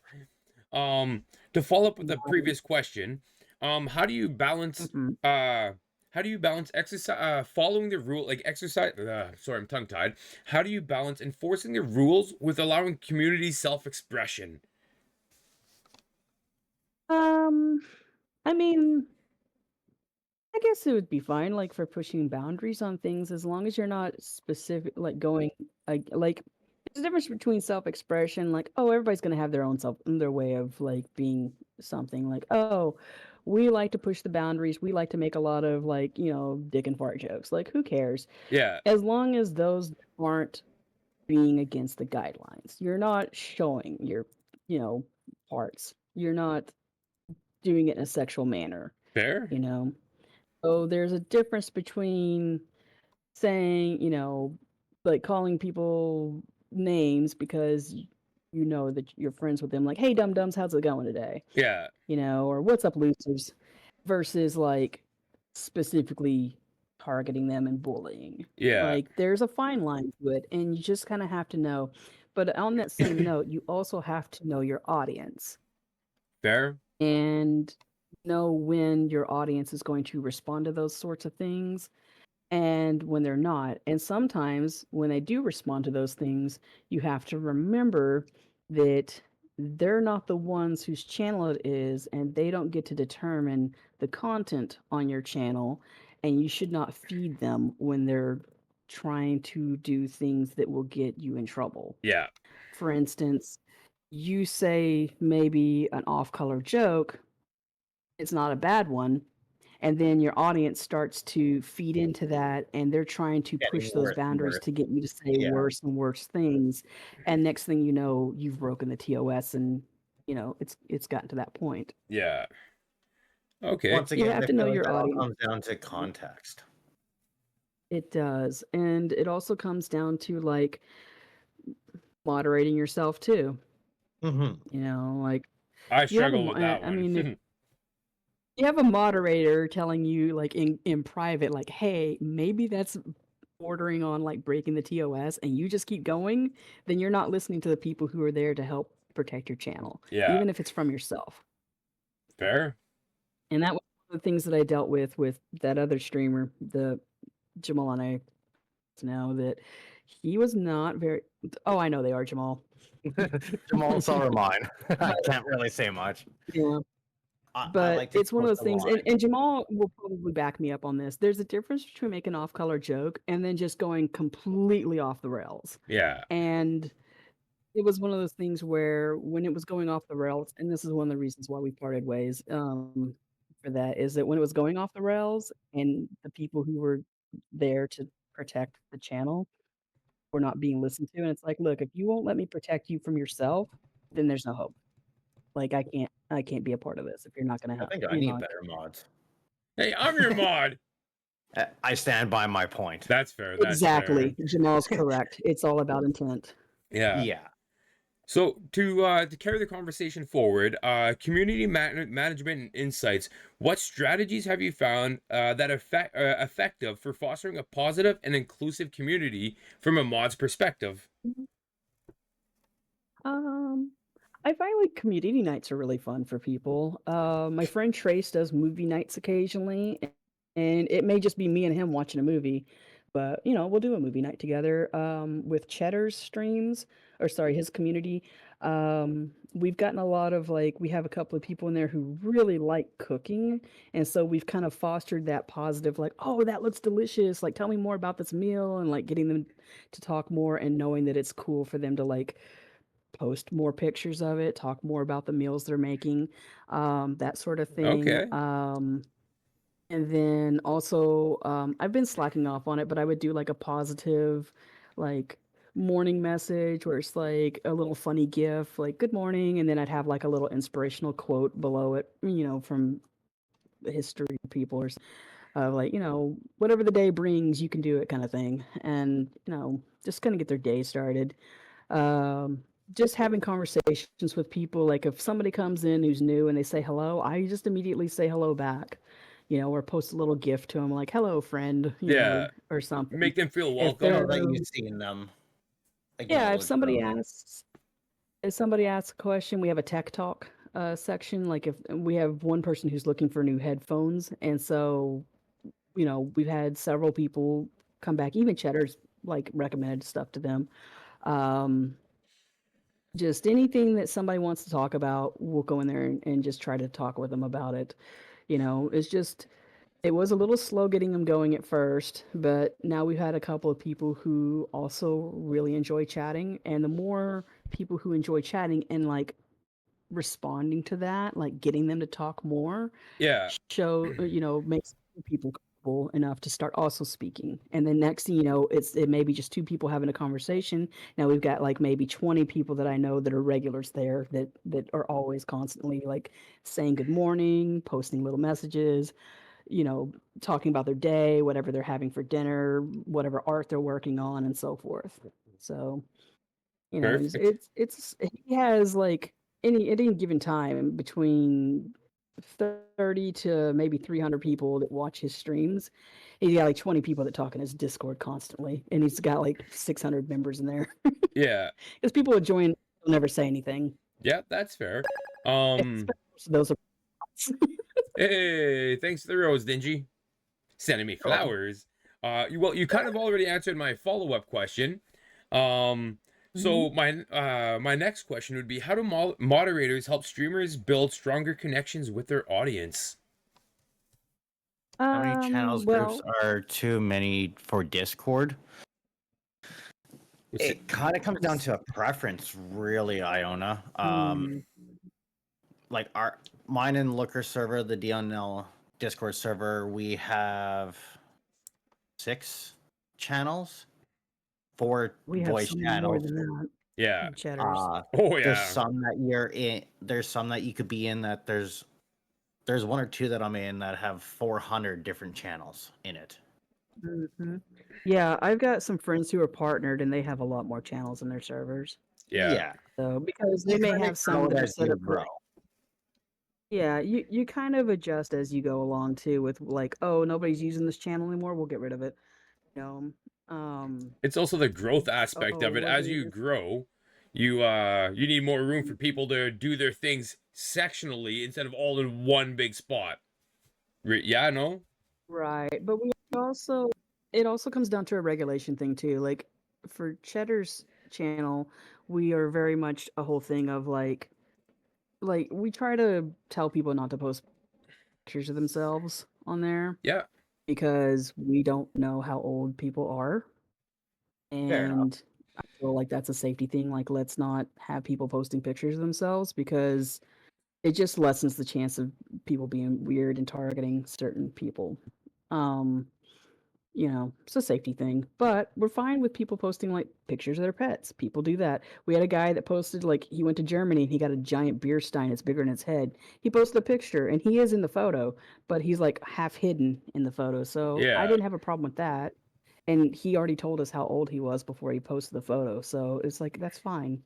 To follow up with the previous question, how do you balance Mm-hmm. exercise following the rule like exercise sorry, I'm tongue tied. How do you balance enforcing the rules with allowing community self-expression? I mean, I guess it would be fine, like for pushing boundaries on things, as long as you're not specific, like going like there's a difference between self-expression, like, oh, everybody's gonna have their way of like being something, like, oh, we like to push the boundaries, we like to make a lot of like, dick and fart jokes. Like, who cares? Yeah, As long as those aren't being against the guidelines. You're not showing your, you know, parts. You're not doing it in a sexual manner, fair. you know. So there's a difference between saying, like calling people names because you know that you're friends with them, like, hey, dum dums, how's it going today? Yeah, Or what's up, losers, versus like specifically targeting them and bullying. yeah, Like, there's a fine line to it, and you just kind of have to know. But on that same note, you also have to know your audience fair. and know when your audience is going to respond to those sorts of things and when they're not. And sometimes when they do respond to those things, you have to remember that they're not the ones whose channel it is, and they don't get to determine the content on your channel. And you should not feed them when they're trying to do things that will get you in trouble. Yeah, For instance, you say maybe an off color joke, it's not a bad one, and then your audience starts to feed into that, and they're trying to Getting push those worse and boundaries worse. to get you to say Yeah. worse and worse things, and next thing you know, you've broken the TOS, and it's gotten to that point. yeah. Okay. Once You again, have I to know feel like your that all audience. comes down to context. It does, and it also comes down to like moderating yourself too. Like I you have struggle with that I mean, if one. you have a moderator telling you like in private, like, hey, maybe that's bordering on like breaking the TOS, and you just keep going, then you're not listening to the people who are there to help protect your channel, Yeah, even if it's from yourself. fair. And that was one of the things that I dealt with that other streamer, the Jamal, and I know that he was not very. Oh, I know they are, Jamal. Jamal, so are mine. I But can't really say much. yeah, I but like to it's one of toe those the things, line. and Jamal will probably back me up on this. There's a difference between making off-color joke and then just going completely off the rails. Yeah, And it was one of those things where when it was going off the rails, and this is one of the reasons why we parted ways, for that, is that when it was going off the rails and the people who were there to protect the channel were not being listened to, and it's like, look, if you won't let me protect you from yourself, then there's no hope. Like, I can't be a part of this if you're not gonna I help. think I need better mods. hey, I'm your mod. I stand by my point. That's fair. That's fair. Exactly. Jamal's correct. It's all about intent. Yeah. Yeah. So to carry the conversation forward, community management and insights. What strategies have you found that effective for fostering a positive and inclusive community from a mod's perspective? Um, I find like community nights are really fun for people. My friend Trace does movie nights occasionally, and it may just be me and him watching a movie, but we'll do a movie night together. With Cheddar's streams, or sorry, his community. We've gotten a lot of like we have a couple of people in there who really like cooking, and so we've kind of fostered that positive, like, oh, that looks delicious. Like, tell me more about this meal, and like getting them to talk more and knowing that it's cool for them to like post more pictures of it, talk more about the meals they're making, that sort of thing. Okay. And then also, I've been slacking off on it, but I would do like a positive, like morning message where it's like a little funny gif, like good morning. And then I'd have like a little inspirational quote below it, from the history of people or like, whatever the day brings, you can do it kind of thing. And, just kind of get their day started. Um, just having conversations with people, like if somebody comes in who's new and they say hello, I just immediately say hello back, or post a little gift to them like, hello, friend, Yeah. or something. Make them feel If welcome. they're, Show that you've seen them. yeah, Acknowledge them. if somebody asks a question, we have a tech talk section. Like if we have one person who's looking for new headphones, and so, we've had several people come back, even Cheddar's like recommended stuff to them. Um, just anything that somebody wants to talk about, we'll go in there and just try to talk with them about it. It's just, it was a little slow getting them going at first, but now we've had a couple of people who also really enjoy chatting. And the more people who enjoy chatting and like responding to that, like getting them to talk more, Yeah. makes people comfortable enough to start also speaking. And then next thing you know, it may be just two people having a conversation. Now we've got like maybe 20 people that I know that are regulars there that are always constantly like saying good morning, posting little messages, talking about their day, whatever they're having for dinner, whatever art they're working on, and so forth. So, Perfect. it's he has like at any given time between 30 to maybe 300 people that watch his streams. He's got like 20 people that talk in his Discord constantly, and he's got like 600 members in there. Yeah. Because people would join, they'll never say anything. Yeah, that's fair. Most of those are Hey, thanks for the rose, Dingy. Sending me You're welcome. flowers. Well, you kind of already answered my follow-up question. Um, Mhm. so my next question would be, how do moderators help streamers build stronger connections with their audience? How many channels groups Well, are too many for Discord? What's it? It kind of comes down to a preference, really, Iona. mm, Like mine and Looker server, the D&L Discord server, we have 6 channels, 4 we have voice some more channels. than that Yeah. in Cheddars. Oh There's yeah. some that you're in. There's some that you could be in that there's 1 or 2 that I'm in that have 400 different channels in it. Hmm. Yeah, I've got some friends who are partnered and they have a lot more channels in their servers. Yeah. Yeah, So because they you may kind of have some grow that it are as set you up for grow. like, yeah, you kind of adjust as you go along too with like, oh, nobody's using this channel anymore, we'll get rid of it. You know, It's also the growth aspect oh, of it. we're As doing you this. grow, you need more room for people to do their things sectionally instead of all in one big spot. Yeah, no? Right, but we also it also comes down to a regulation thing too. Like for Cheddar's channel, we are very much a whole thing of like we try to tell people not to post pictures of themselves on there Yeah. because we don't know how old people are, Fair enough. and I feel like that's a safety thing. Like let's not have people posting pictures of themselves because it just lessens the chance of people being weird and targeting certain people. Um, it's a safety thing, but we're fine with people posting like pictures of their pets. People do that. We had a guy that posted like he went to Germany and he got a giant beer stein. It's bigger than his head. He posted a picture and he is in the photo, but he's like half hidden in the photo. So I Yeah. didn't have a problem with that. And he already told us how old he was before he posted the photo. So it's like, that's fine.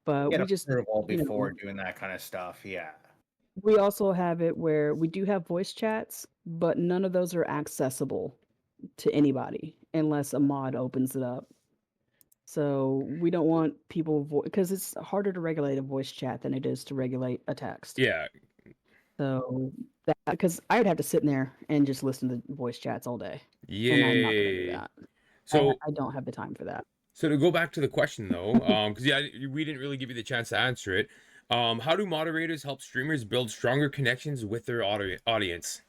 But Get we just, approval you know, before doing that kind of stuff. Yeah. we also have it where we do have voice chats, but none of those are accessible to anybody unless a mod opens it up. So we don't want people because it's harder to regulate a voice chat than it is to regulate a text. Yeah. So that because I would have to sit in there and just listen to voice chats all day, and I'm not going to do Yay. that. So I don't have the time for that. so to go back to the question though, because yeah, we didn't really give you the chance to answer it. How do moderators help streamers build stronger connections with their audience?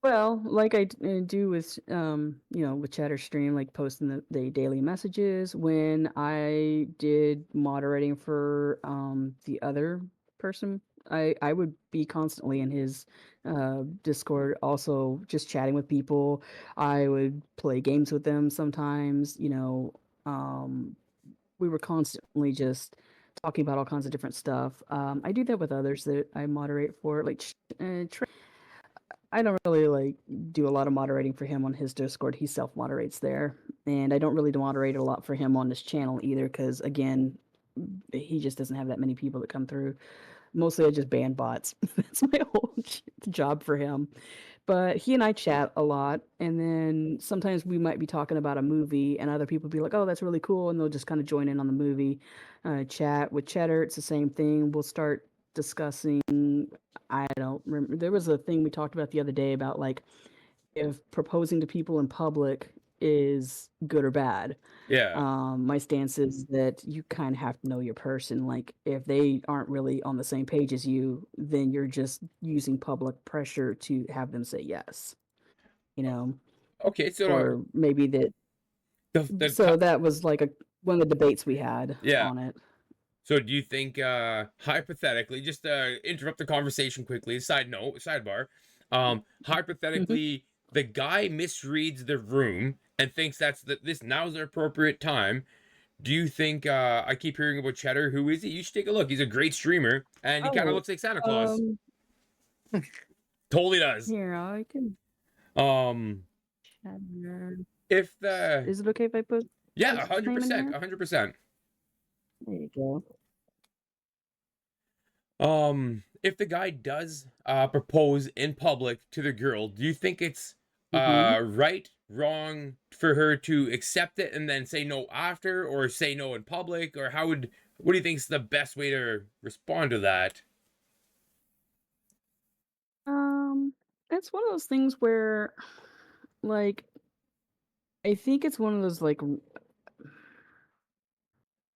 Well, like I do with with Chatter Stream, like posting the daily messages. When I did moderating for the other person, I would be constantly in his Discord, also just chatting with people. I would play games with them sometimes. We were constantly just talking about all kinds of different stuff. I do that with others that I moderate for, like I don't really like do a lot of moderating for him on his Discord. He self moderates there, and I don't really moderate a lot for him on this channel either, because again, he just doesn't have that many people that come through. Mostly, I just ban bots. That's my whole job for him. But he and I chat a lot, and then sometimes we might be talking about a movie, and other people be like, "Oh, that's really cool," and they'll just kind of join in on the movie. Chat with Cheddar, it's the same thing. We'll start discussing. I don't remember. There was a thing we talked about the other day about like if proposing to people in public is good or bad. Yeah. My stance is that you kind of have to know your person. Like, if they aren't really on the same page as you, then you're just using public pressure to have them say yes. You know, Okay. So or maybe that. the So that was like one of the debates we had yeah. on it. So do you think hypothetically, just interrupt the conversation quickly, sidebar, hypothetically the guy misreads the room and thinks this now's the appropriate time. Do you think I keep hearing about Cheddar? Who is he? You should take a look. He's a great streamer and he kind of Oh, looks like Santa Claus. Totally does. here I can. Um if the Is it okay if I put Yeah, his name in 100%, here? 100%. There you go. If the guy does propose in public to the girl, do you think it's Mm-hmm. right, wrong for her to accept it and then say no after, or say no in public, or what do you think is the best way to respond to that? It's one of those things where, like, I think it's one of those like,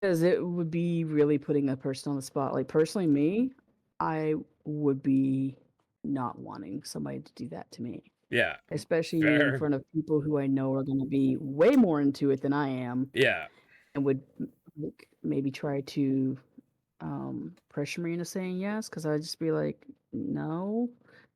because it would be really putting a person on the spot. Like, personally, me, I would be not wanting somebody to do that to me, Yeah, especially in fair. front of people who I know are going to be way more into it than I am, Yeah. and would like, maybe try to pressure me into saying yes, because I'd just be like, no.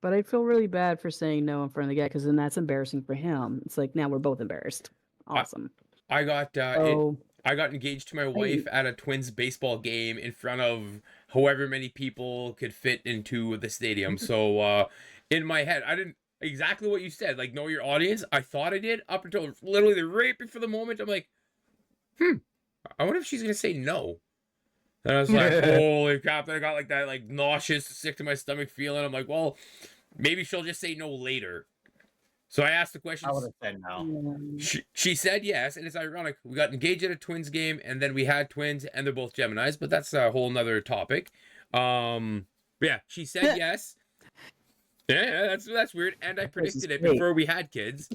But I'd feel really bad for saying no in front of the guy, because then that's embarrassing for him. It's like, now we're both embarrassed. I Awesome. I got So I got engaged to my I wife at a Twins baseball game in front of however many people could fit into the stadium. So in my head, I didn't exactly what you said, like know your audience. I thought I did up until literally right before the moment. I'm like, I wonder if she's gonna say no. And I was like, holy crap! Then I got like that like nauseous, sick to my stomach feeling. I'm like, well, maybe she'll just say no later. So I asked the question. I would have said no. She said yes, and it's ironic. We got engaged at a Twins game, and then we had twins, and they're both Geminis, but that's a whole nother topic. Yeah, she said yes. Yeah, that's weird. And I predicted it before we had kids.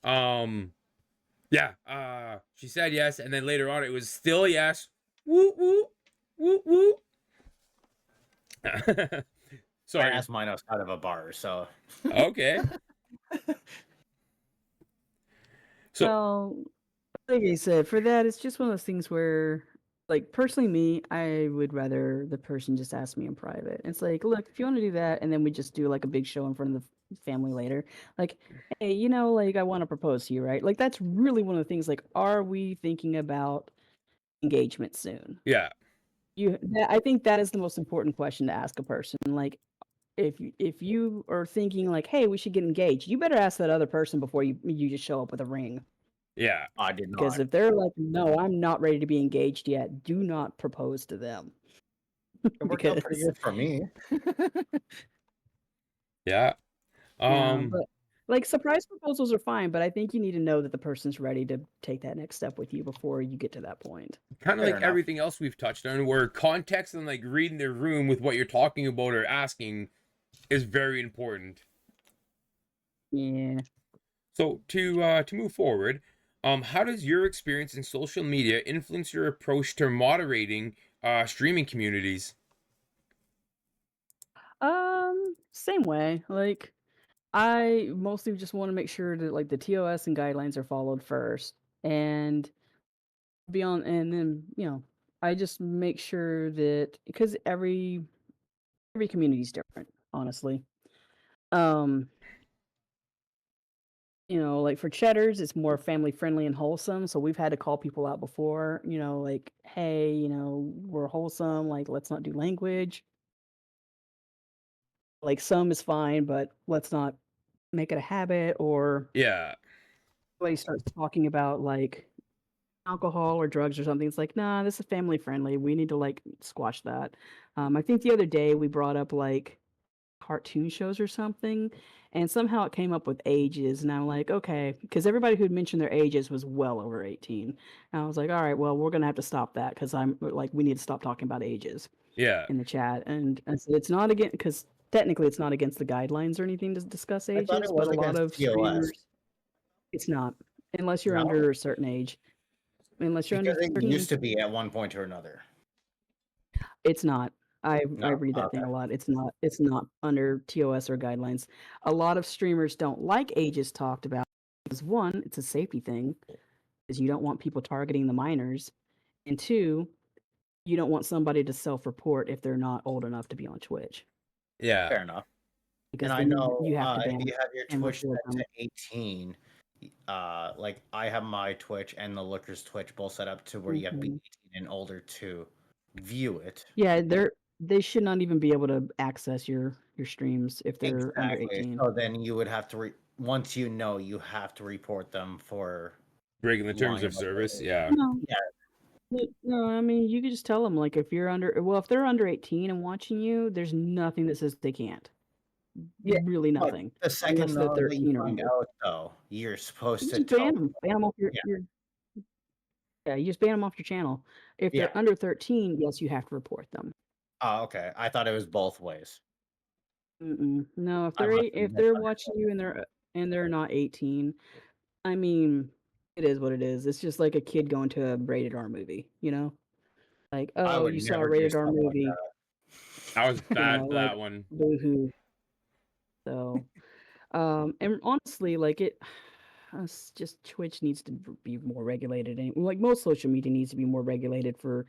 Yeah, she said yes, and then later on it was still yes. Woo woo woo woo. I Sorry. asked mine outside of a bar, so Okay. So well, like I said, for that, it's just one of those things where, like, personally, me, I would rather the person just ask me in private. It's like, look, if you want to do that, and then we just do like a big show in front of the family later, like, hey, like, I want to propose to you, right? Like, that's really one of the things. Like, are we thinking about engagement soon? yeah. I think that is the most important question to ask a person. Like, if you are thinking like, hey, we should get engaged, you better ask that other person before you just show up with a ring. Yeah. I did Because not. if they're like, no, I'm not ready to be engaged yet, do not propose to them. It worked out pretty Because good for me. Yeah. yeah, but like surprise proposals are fine, but I think you need to know that the person's ready to take that next step with you before you get to that point. Kind of Fair like enough. everything else we've touched on, where context and like reading the room with what you're talking about or asking is very important. Yeah. So to move forward, how does your experience in social media influence your approach to moderating streaming communities? Same way. Like I mostly just want to make sure that like the TOS and guidelines are followed first and beyond and then, I just make sure that because every community is different, honestly. Um, like for Cheddars, it's more family friendly and wholesome. So we've had to call people out before, like, hey, we're wholesome, like let's not do language. Like some is fine, but let's not make it a habit or Yeah. somebody starts talking about like alcohol or drugs or something. It's like, nah, this is family friendly. We need to like squash that. I think the other day we brought up like cartoon shows or something, and somehow it came up with ages, and I'm like, okay, because everybody who'd mentioned their ages was well over 18. And I was like, all right, well, we're gonna have to stop that because I'm like, we need to stop talking about ages Yeah. in the chat, and so it's not against because technically it's not against the guidelines or anything to discuss I thought ages, it but was a lot against of TOS. streamers, it's not unless you're No, under a certain age. Unless you're under because it 13, used to be at one point or another. it's not. I No, read that thing okay. a lot. It's not under TOS or guidelines. A lot of streamers don't like ages talked about because one, it's a safety thing, because you don't want people targeting the minors, and two, you don't want somebody to self-report if they're not old enough to be on Twitch, Yeah. Fair enough. And because I then you know have to ban if them you have your and Twitch report set them. to 18, like I have my Twitch and the Looker's Twitch both set up to where you have to be Mhm. 18 and older to view it. Yeah, they should not even be able to access your streams if they're under Exactly. 18. So then you would have to once you have to report them for Breaking the terms of service. liability. Yeah. No. Yeah, No, I mean, you could just tell them, like, if they're under 18 and watching you, there's nothing that says they can't. yeah. Really But nothing, the second unless they're though that you 13 or find under. out though, you're supposed You to just tell. ban them off Yeah, yeah, you just ban them off your channel. If yeah. they're under 13, yes, you have to report them. Oh, okay. I thought it was both ways. No, I must have if they're watching misunderstood. you and they're not 18, I mean, it is what it is. It's just like a kid going to a rated R movie, you know? Like, I oh, would you saw a never do rated R stuff like movie, that. I was bad for like, that one. boo-hoo. So, and honestly, like it's just Twitch needs to be more regulated, and like most social media needs to be more regulated for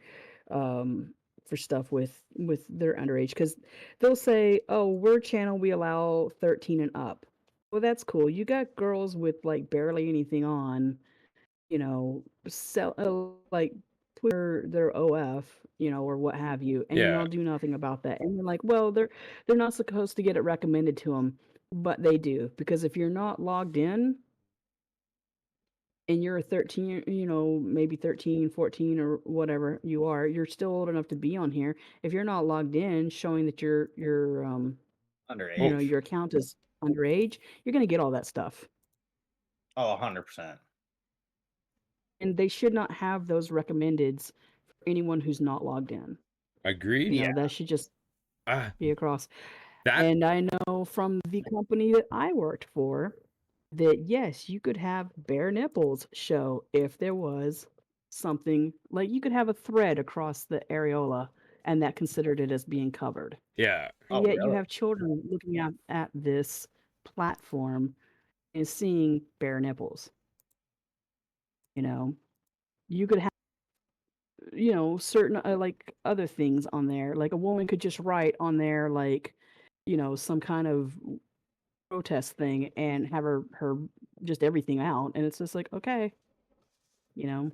stuff with their underage because they'll say, "Oh, we're channel we allow 13 and up." Well, that's cool. You got girls with like barely anything on, sell like Twitter their OF, or what have you, and Yeah. y'all do nothing about that. And you're like, well, they're not supposed to get it recommended to them, but they do because if you're not logged in and you're a 13, maybe 13, 14 or whatever you are, you're still old enough to be on here. If you're not logged in showing that Well, Underage. your account is underage, you're going to get all that stuff. Oh, 100%. And they should not have those recommendeds for anyone who's not logged in. agreed. Yeah. That should just Ah, be across. that. And I know from the company that I worked for that yes, you could have bare nipples show if there was something like you could have a thread across the areola and that considered it as being covered. Yeah. And Oh, yet you really? have children looking at this platform and seeing bare nipples. You could have certain like other things on there. Like a woman could just write on there like some kind of protest thing and have her just everything out, and it's just like, okay, you know,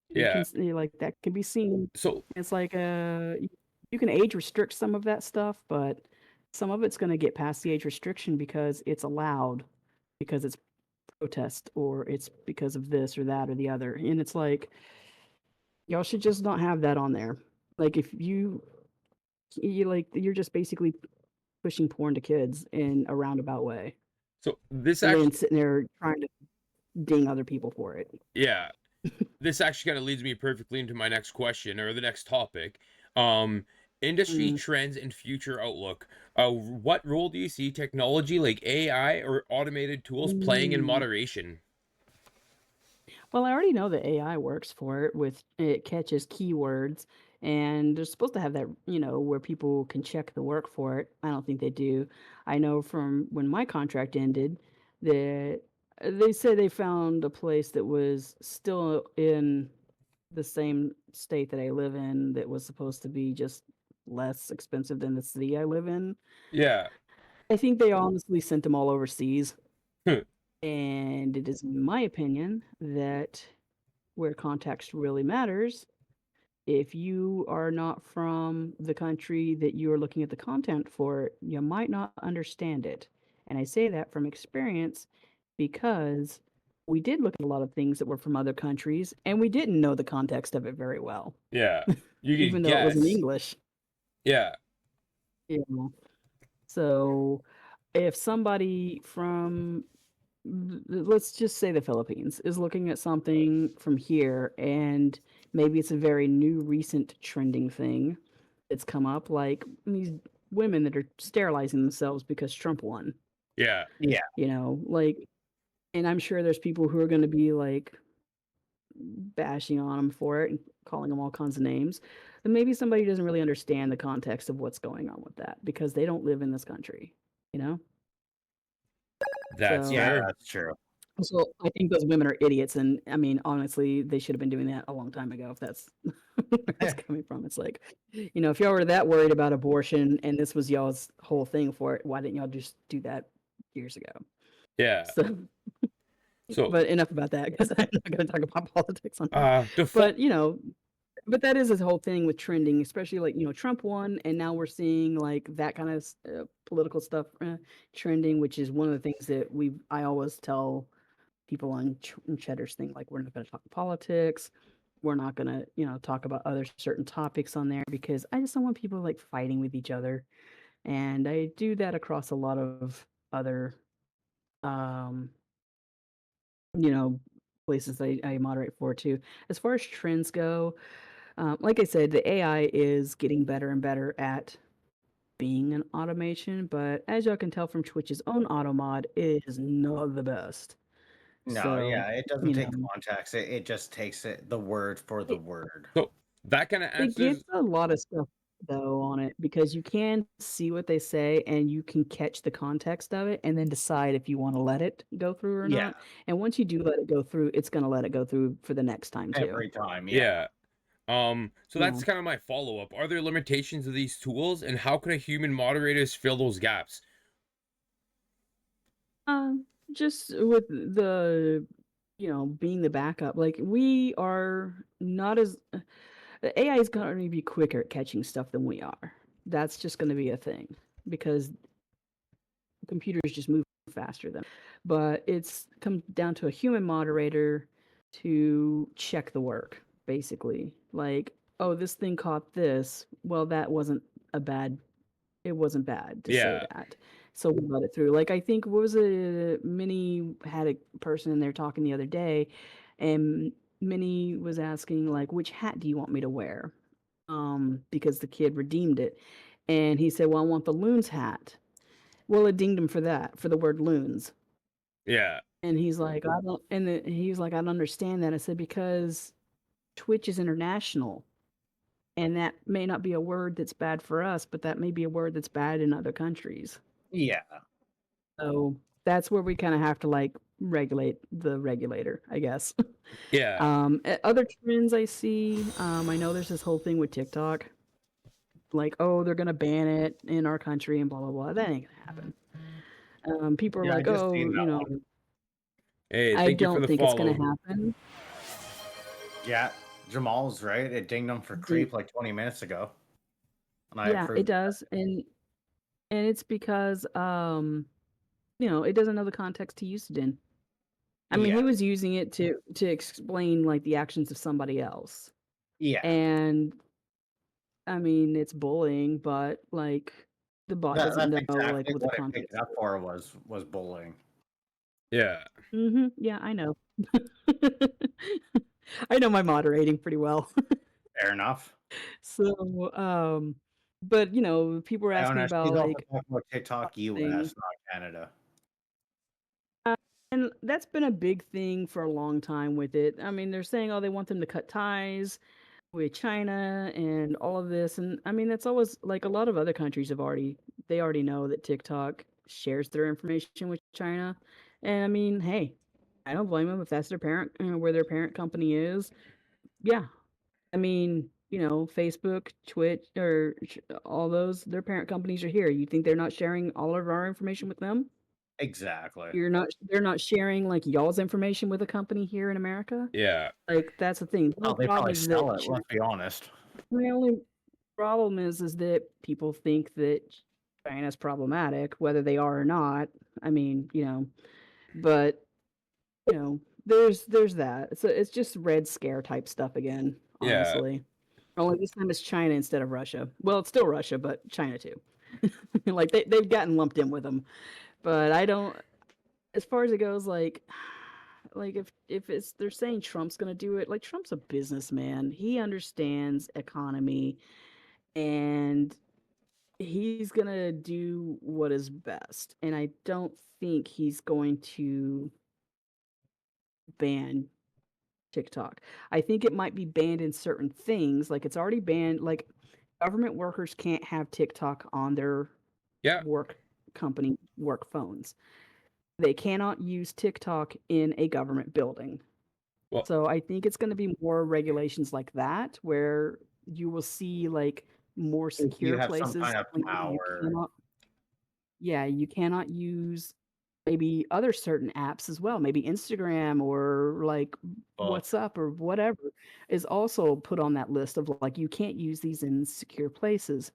you can Yeah. like that can be seen. So It's like you can age restrict some of that stuff, but some of it's going to get past the age restriction because it's allowed because it's protest or it's because of this or that or the other. And it's like, y'all should just not have that on there. Like if you're just basically pushing porn to kids in a roundabout way. So this And then actually, sitting there trying to ding other people for it. yeah, this actually kind of leads me perfectly into my next question or the next topic. Um, Industry trends and future outlook. What role do you see technology like AI or automated tools playing in Mm. moderation? Well, I already know that AI works for it with it catches keywords and they're supposed to have that, where people can check the work for it. I don't think they do. I know from when my contract ended that they said they found a place that was still in the same state that I live in that was supposed to be just less expensive than the city I live in. Yeah. I think they honestly sent them all overseas. And it is my opinion that where context really matters, if you are not from the country that you are looking at the content for, you might not understand it. And I say that from experience because we did look at a lot of things that were from other countries and we didn't know the context of it very well, Yeah. You even could though it was in guess. English. Yeah. You know? So if somebody from let's just say the Philippines is looking at something from here and maybe it's a very new recent trending thing that's come up like these women that are sterilizing themselves because Trump won, Yeah. Yeah. like, and I'm sure there's people who are going to be like bashing on them for it and calling them all kinds of names. And maybe somebody doesn't really understand the context of what's going on with that because they don't live in this country, you know? That's Yeah, So fair. that's true. So I think those women are idiots, and I mean, honestly, they should have been doing that a long time ago. If that's where it's coming from, it's like, if y'all were that worried about abortion and this was y'all's whole thing for it, why didn't y'all just do that years ago? Yeah. So, So, but enough about that because I'm not going to talk about politics on here. to But but that is his whole thing with trending, especially like Trump won, and now we're seeing like that kind of political stuff trending, which is one of the things that I always tell people on Cheddar's thing, like we're not going to talk politics. We're not going to, talk about other certain topics on there because I just don't want people like fighting with each other. And I do that across a lot of other, um, you know, places I moderate for too. As far as trends go, like I said, the AI is getting better and better at being an automation, but as y'all can tell from Twitch's own auto mod, it is not the best. No, So, yeah, it doesn't you take know, context. It just takes it the word for the it, word. so that kind of it gives answers. a lot of stuff though on it because you can see what they say and you can catch the context of it and then decide if you want to let it go through or Yeah, not. And once you do let it go through, it's going to let it go through for the next time too. every time. Yeah. Yeah. So Yeah. that's kind of my follow up. Are there limitations of these tools, and how can a human moderators fill those gaps? Just with the being the backup, like we are not as the AI is going to be quicker at catching stuff than we are. That's just going to be a thing because computers just move faster than. But it's comes down to a human moderator to check the work, basically. Like, oh, this thing caught this. Well, that wasn't a bad. It wasn't bad to say Yeah. that. So we let it through. Like I think what was it? Minnie had a person in there talking the other day, and Minnie was asking like, which hat do you want me to wear? Because the kid redeemed it, and he said, well, I want the loons hat. Well, it dinged him for that, for the word loons. Yeah. And he's like, I don't, and he was like, I don't understand that. I said, because Twitch is international. And that may not be a word that's bad for us, but that may be a word that's bad in other countries. Yeah. So that's where we kind of have to like regulate the regulator, I guess. Yeah. Other trends I see, I know there's this whole thing with TikTok, like, oh, they're gonna ban it in our country and blah blah blah. That ain't gonna happen. People are Yeah, I like, just oh, seen that one. Hey, I thank you for don't the think it's gonna follow. happen. Yeah, Jamal's right. It dinged him for The, creep like 20 minutes ago. And I yeah, it approved that. does, and it's because it doesn't know the context he used it in. I mean, he Yeah. was using it to explain like the actions of somebody else. Yeah. And I mean, it's bullying, but like the bot doesn't That's know like exactly what the what it picked context up is. for was bullying. Yeah. Yeah, I know. I know my moderating pretty well. Fair enough. So, but you know, people were I asking honestly about don't like talk about TikTok things. US, not Canada. And that's been a big thing for a long time with it. I mean, they're saying, oh, they want them to cut ties with China and all of this. And I mean, that's always like a lot of other countries they already know that TikTok shares their information with China. And I mean, hey, I don't blame them if that's their parent, where their parent company is. Yeah. I mean, you know, Facebook, Twitch, or all those, their parent companies are here. You think they're not sharing all of our information with them? Exactly. They're not sharing like y'all's information with a company here in America. Yeah. Like that's the thing. The Oh, only they problem probably is sell that it, let's be honest. the only problem is that people think that China's problematic, whether they are or not. I mean, you know, but you know, there's that. It's just Red Scare type stuff again, Yeah. honestly. Only this time it's China instead of Russia. Well, it's still Russia, but China too. Like they've gotten lumped in with them. But I don't, as far as it goes, like if it's they're saying Trump's gonna do it, like Trump's a businessman. He understands economy and he's gonna do what is best. And I don't think he's going to ban TikTok. I think it might be banned in certain things. Like it's already banned, like government workers can't have TikTok on their Yeah. work company work phones. They cannot use TikTok in a government building. Well, So I think it's going to be more regulations like that where you will see like more If you secure have some places kind of telling you power, cannot, yeah, you cannot use maybe other certain apps as well. Maybe Instagram or like but WhatsApp or whatever is also put on that list of like you can't use these in secure places.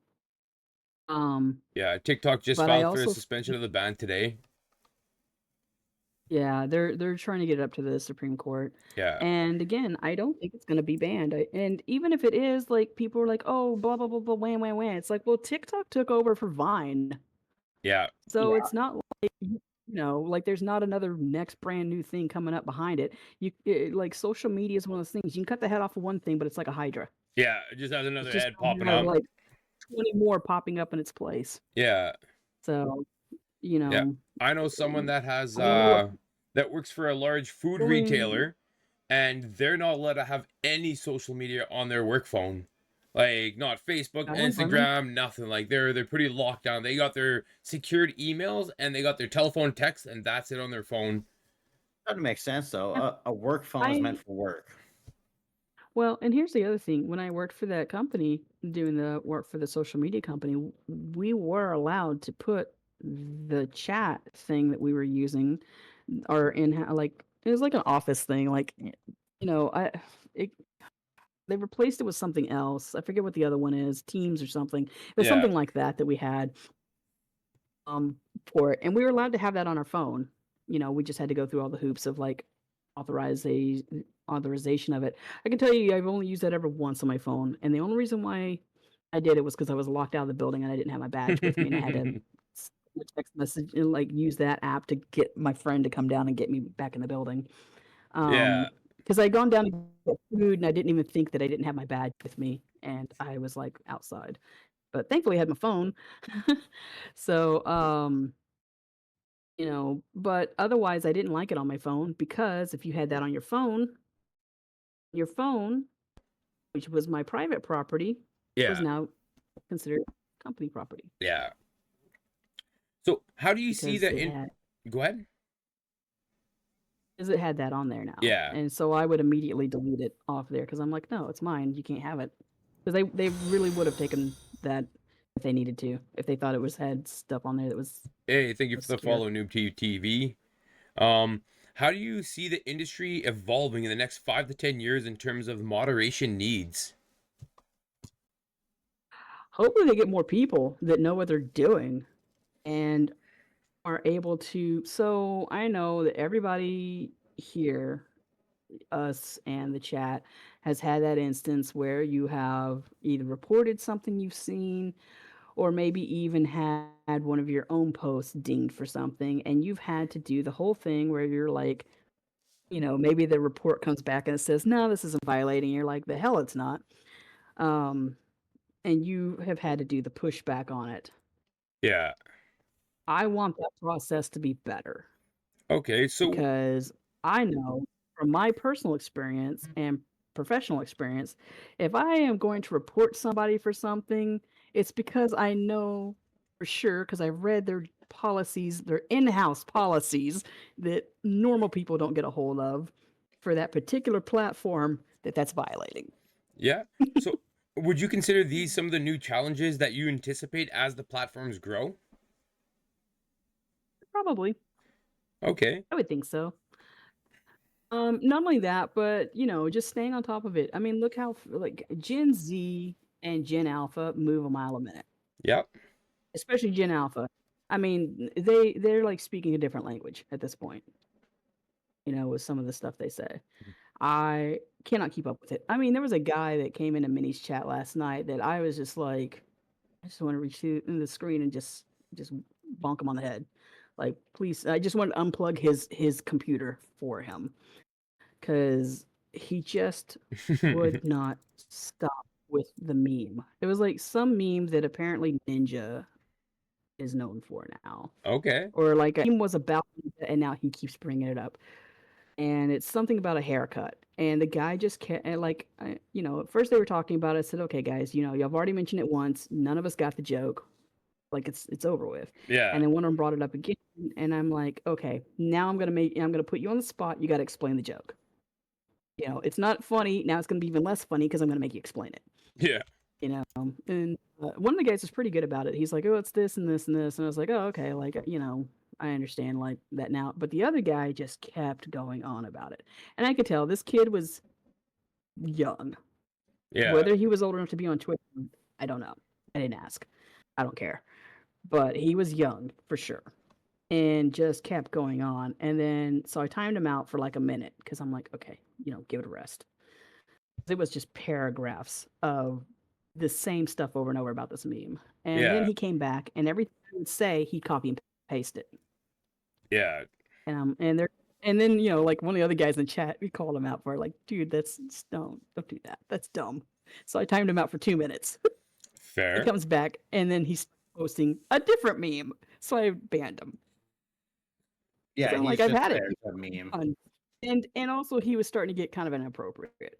Um, yeah, TikTok just but I filed for a also suspension of the ban today. Yeah, they're trying to get it up to the Supreme Court. Yeah. And again, I don't think it's going to be banned. And even if it is, like people are like, "Oh, blah blah blah blah, wham wham wham." It's like, well, TikTok took over for Vine, Yeah. so yeah, it's not like you know, like there's not another next brand new thing coming up behind it. Like social media is one of those things you can cut the head off of one thing, but it's like a hydra. Yeah. It just has It's another just head going to popping have up. like 20 more popping up in its place. Yeah. So you Yeah. know, I know someone that has I don't know what that works for a large food bullying. retailer, and they're not allowed to have any social media on their work phone. Like not Facebook, I don't blame 'em. Instagram, nothing. Like they're pretty locked down. They got their secured emails and they got their telephone text and that's it on their phone. that makes sense though. A work phone is meant I for work. Well, and here's the other thing. When I worked for that company, doing the work for the social media company, we were allowed to put the chat thing that we were using or in like it was like an office thing. Like, you know, it, they replaced it with something else. I forget what the other one is, Teams or something. It was Yeah. something like that that we had for it, and we were allowed to have that on our phone. You know, we just had to go through all the hoops of like authorize a authorization of it. I can tell you, I've only used that ever once on my phone, and the only reason why I did it was because I was locked out of the building and I didn't have my badge with me, and I had to send a text message and like use that app to get my friend to come down and get me back in the building. Yeah. Because I'd gone down to get food and I didn't even think that I didn't have my badge with me, and I was like outside. But thankfully, I had my phone. So, you know, but otherwise, I didn't like it on my phone because if you had that on your phone, which was my private property, was Yeah. now considered company property Yeah. So how do you see because that in go ahead? it had that on there now. Yeah. And so I would immediately delete it off there because I'm like, no, it's mine. You can't have it. Because they really would have taken that if they needed to, if they thought it was had stuff on there that was Hey, thank you for the secure. follow, Noob TV. How do you see the industry evolving in the next 5 to 10 years in terms of moderation needs? Hopefully, they get more people that know what they're doing and are able to. So I know that everybody here, us and the chat, has had that instance where you have either reported something you've seen or maybe even had one of your own posts dinged for something, and you've had to do the whole thing where you're like, maybe the report comes back and it says, no, this isn't violating. You're like, the hell it's not. Um, and you have had to do the pushback on it. Yeah. I want that process to be better Okay. So because I know from my personal experience and professional experience, if I am going to report somebody for something, it's because I know for sure, because I've read their policies, their in-house policies that normal people don't get a hold of for that particular platform that's violating. yeah. So would you consider these some of the new challenges that you anticipate as the platforms grow? Probably. Okay. I would think so. Not only that, but just staying on top of it. I mean, look how like Gen Z and Gen Alpha move a mile a minute, Yep. especially Gen Alpha. I mean, they're like speaking a different language at this point, with some of the stuff they say. I cannot keep up with it. I mean, there was a guy that came into Minnie's chat last night that I was just like, I just want to reach in the screen and just bonk him on the head. Like, please, I just want to unplug his computer for him because he just would not stop with the meme. It was like some meme that apparently Ninja is known for now, Okay. or like a meme was about Ninja and now he keeps bringing it up. And it's something about a haircut. And the guy just kept, and like, at first they were talking about it. I said, okay, guys, you've already mentioned it once. None of us got the joke. Like it's over with. Yeah. And then one of them brought it up again, and I'm like, okay, now I'm gonna put you on the spot. You got to explain the joke. It's not funny. Now it's gonna be even less funny because I'm gonna make you explain it. Yeah. And one of the guys was pretty good about it. He's like, oh, it's this and this and this, and I was like, oh, okay, like I understand like that now. But the other guy just kept going on about it, and I could tell this kid was young. Yeah. Whether he was old enough to be on Twitter, I don't know. I didn't ask. I don't care. But he was young for sure, and just kept going on. And then so I timed him out for like a minute because I'm like, okay, give it a rest. It was just paragraphs of the same stuff over and over about this meme. And then Yeah. he came back, and everything he would say, he'd copy and paste it. Yeah. And then like one of the other guys in the chat, we called him out for it, like, dude, don't do that. That's dumb. So I timed him out for 2 minutes. He Fair. comes back, and then he's posting a different meme. So I banned him. Yeah, So he's like just I've had it. there as a meme. And also he was starting to get kind of inappropriate,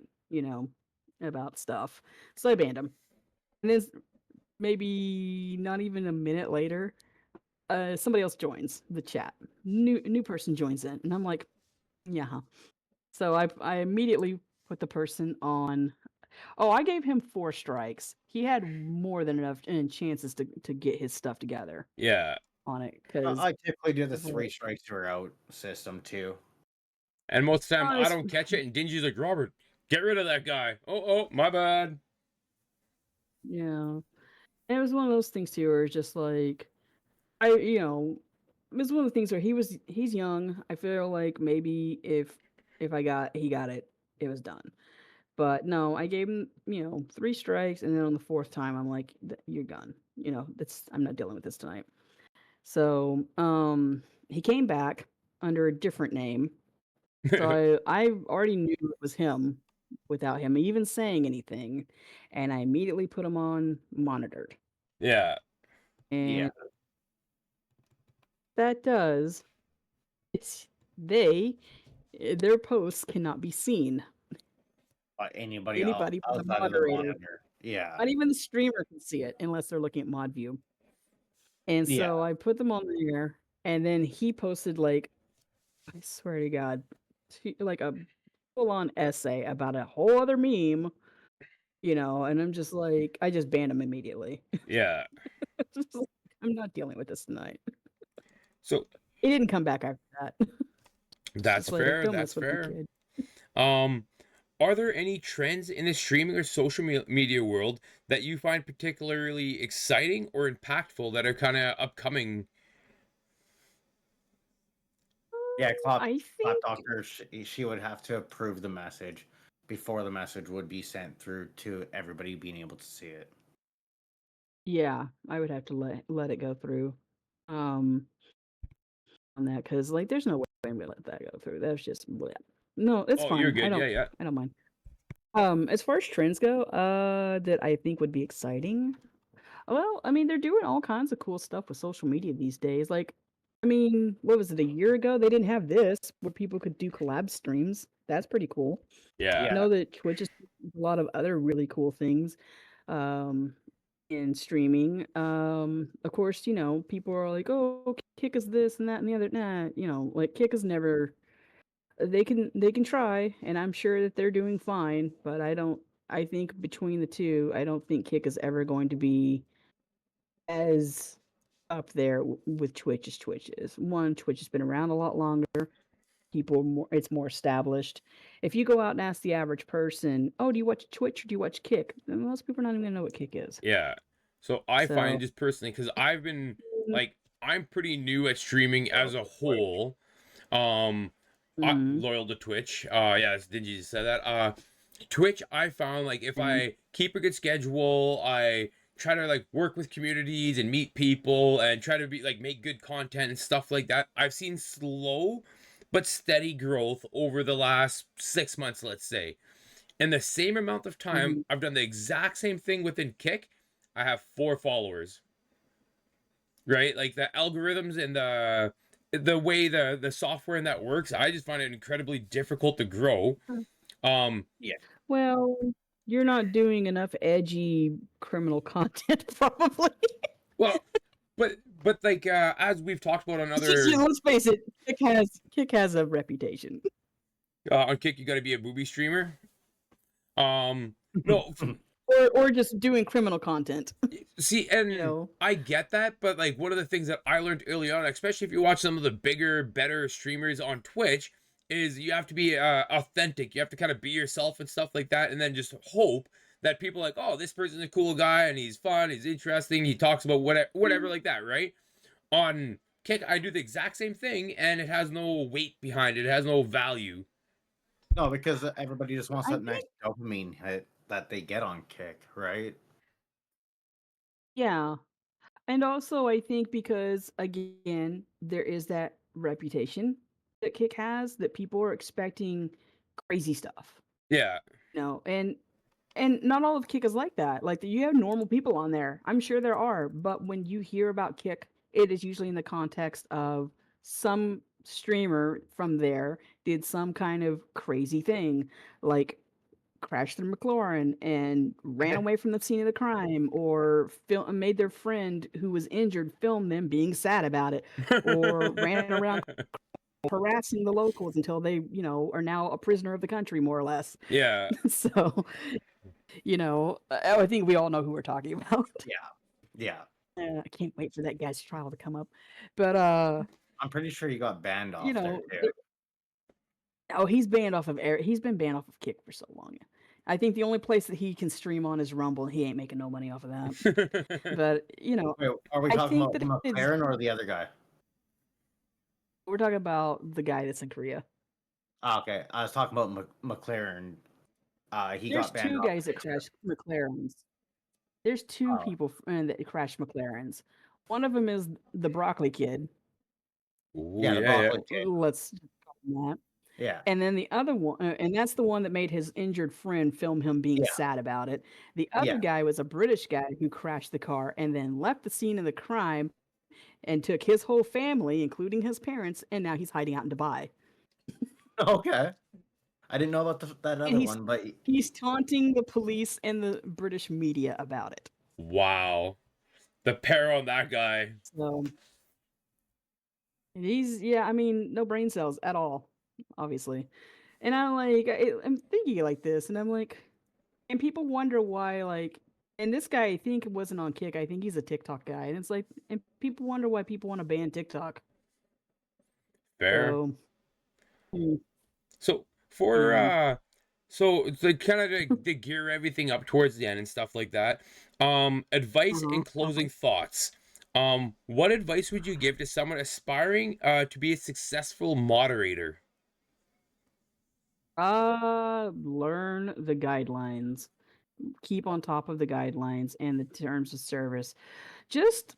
about stuff. So I banned him. And then maybe not even a minute later, somebody else joins the chat. New person joins in, and I'm like, yeah. Huh. So I immediately put the person on. Oh, I gave him 4 strikes. He had more than enough chances to get his stuff together Yeah. on it because I typically do the 3 strikes you're out system too. And most of the time I honest, don't catch it, and Dingy's like, Robert, get rid of that guy. Oh, my bad. yeah. And it was one of those things too, where it's just like it was one of the things where he's young. I feel like maybe if he got it, it was done. But no, I gave him, 3 strikes, and then on the 4th time, I'm like, you're done. I'm not dealing with this tonight. So, he came back under a different name. So I already knew it was him without him even saying anything, and I immediately put him on monitored. Yeah. And that does, their posts cannot be seen. Anybody Anybody but the outside of the moderator. monitor. Yeah. Not even the streamer can see it unless they're looking at mod view. And Yeah. so I put them on there, and then he posted like, I swear to God, like a full-on essay about a whole other meme, and I'm just like, I just banned him immediately. Yeah. Just like, I'm not dealing with this tonight. So He didn't come back after that. that's like, fair. don't That's mess with the fair. kid. Are there any trends in the streaming or social media world that you find particularly exciting or impactful that are kind of upcoming? Yeah, I Clap think, Doctor, she would have to approve the message before the message would be sent through to everybody being able to see it. yeah, I would have to let it go through. Um, on that because like there's no way I'm gonna let that go through. That's just bleh. No, it's Oh, you're fine. good. Yeah, yeah. I don't mind. As far as trends go, that I think would be exciting. Well, I mean, they're doing all kinds of cool stuff with social media these days. Like, I mean, what was it, a year ago? They didn't have this where people could do collab streams. That's pretty cool. I Yeah. Yeah. know that Twitch is a lot of other really cool things um, in streaming. Of course, people are like, "Oh, Kick is this and that and the other." Nah, like Kick is never. They can try, and I'm sure that they're doing fine. But I don't. I think between the two, I don't think Kick is ever going to be as up there with Twitch as Twitch is. One, Twitch has been around a lot longer. People more, it's more established. If you go out and ask the average person, "Oh, do you watch Twitch or do you watch Kick?" then most people are not even gonna know what Kick is. Yeah. So I find So, just personally, because I've been mm, like, I'm pretty new at streaming as a whole. Um, mhm, loyal to Twitch. Yeah, did you just say that? Twitch, I found like if mhm, I keep a good schedule, I try to like work with communities and meet people and try to be like make good content and stuff like that. I've seen slow but steady growth over the last 6 months, let's say. In the same amount of time, mhm. I've done the exact same thing within Kick. I have 4 followers, right? Like the algorithms and the way the software and that works, I just find it incredibly difficult to grow. Um, Yeah. Well, you're not doing enough edgy criminal content, probably. well, but like as we've talked about on other Let's face it, Kick has a reputation. on Kick, you got to be a booby streamer. No, Or just doing criminal content. see, You and know. I get that, but like one of the things that I learned early on, especially if you watch some of the bigger, better streamers on Twitch, is you have to be authentic. You have to kind of be yourself and stuff like that, and then just hope that people are like, oh, this person's a cool guy and he's fun, he's interesting, he talks about whatever like that, right? On Kick, I do the exact same thing, and it has no weight behind it. It has no value. No, because everybody just wants I that think, next dopamine hit that they get on Kick, right? yeah. And also, I think because, again, there is that reputation that Kick has that people are expecting crazy stuff, Yeah, and not all of Kick is like that. Like, you have normal people on there. I'm sure there are, but when you hear about Kick, it is usually in the context of some streamer from there did some kind of crazy thing, like crashed their McLaren and ran away from the scene of the crime, or made their friend who was injured film them being sad about it, or ran around harassing the locals until they, are now a prisoner of the country, more or less. yeah. So, I think we all know who we're talking about. Yeah. Yeah. I can't wait for that guy's trial to come up. But, I'm pretty sure he got banned you off there know, too. oh, he's banned off of air. He's been banned off of Kick for so long. I think the only place that he can stream on is Rumble, and he ain't making no money off of that. But, Wait, are we I talking think about that it's McLaren or the other guy? we're talking about the guy that's in Korea. Ah, okay, I was talking about McLaren. He There's got banned two off guys that there too. crash McLarens. There's two Oh, people that crash McLarens. One of them is the broccoli kid. Ooh, yeah, the yeah, yeah. broccoli kid. Let's call him that. Yeah, And then the other one, and that's the one that made his injured friend film him being yeah, sad about it. The other yeah. guy was a British guy who crashed the car and then left the scene of the crime and took his whole family, including his parents, and now he's hiding out in Dubai. Okay, I didn't know about that And other he's one, but he's taunting the police and the British media about it. Wow. The pair on that guy. So yeah, I mean, no brain cells at all, obviously. And I'm thinking like this, and I'm like, and people wonder why, like, and this guy I think wasn't on Kick. I think he's a TikTok guy, and it's like, and people wonder why people want to ban TikTok. Fair. So, mm, So for yeah, so to kind of to gear everything up towards the end and stuff like that. Advice uh-huh, and closing thoughts. What advice would you give to someone aspiring to be a successful moderator? Learn the guidelines. Keep on top of the guidelines and the terms of service. Just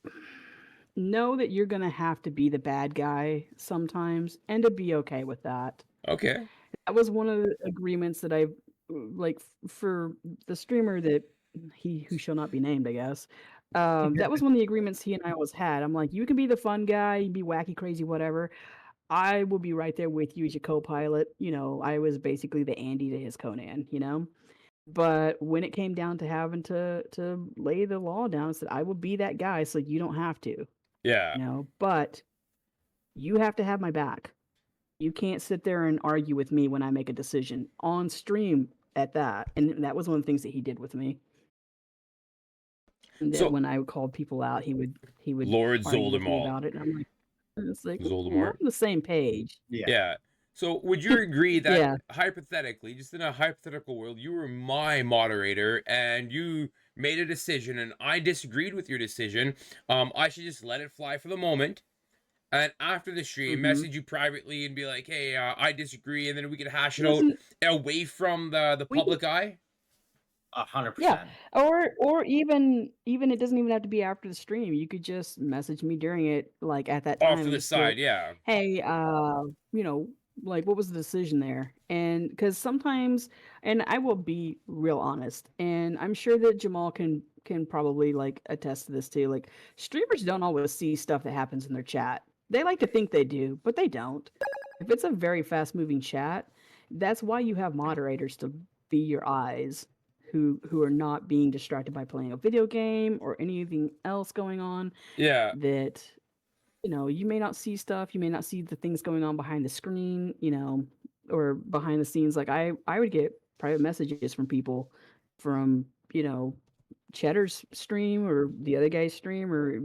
know that you're going to have to be the bad guy sometimes and to be okay with that. Okay. That was one of the agreements that I like for the streamer that he who shall not be named, I guess. That was one of the agreements he and I always had. I'm like, you can be the fun guy, you can be wacky, crazy, whatever. I will be right there with you as your co-pilot. I was basically the Andy to his Conan. But when it came down to having to lay the law down, I said I will be that guy so you don't have to. Yeah. But you have to have my back. You can't sit there and argue with me when I make a decision on stream at that. And that was one of the things that he did with me. And that So when I called people out, he would Lord argue with me Zoldermal. about it. And I'm like, it's like we're Zoldemort. on the same page. Yeah. So would you agree that Yeah. hypothetically, just in a hypothetical world, you were my moderator and you made a decision and I disagreed with your decision, I should just let it fly for the moment. And after the stream, Mm-hmm. message you privately and be like, "Hey, I disagree," and then we could hash it out Listen, away from the we public eye. 100%. Yeah, or even it doesn't even have to be after the stream. You could just message me during it, like at that Off time, to and the just be like, side, yeah. "Hey, like what was the decision there?" And because sometimes, and I will be real honest, and I'm sure that Jamal can probably like attest to this too. Like streamers don't always see stuff that happens in their chat. They like to think they do, but they don't. If it's a very fast moving chat, that's why you have moderators to be your eyes who are not being distracted by playing a video game or anything else going on. Yeah. That you may not see stuff, you may not see the things going on behind the screen, or behind the scenes. Like I would get private messages from people from Cheddar's stream or the other guy's stream, or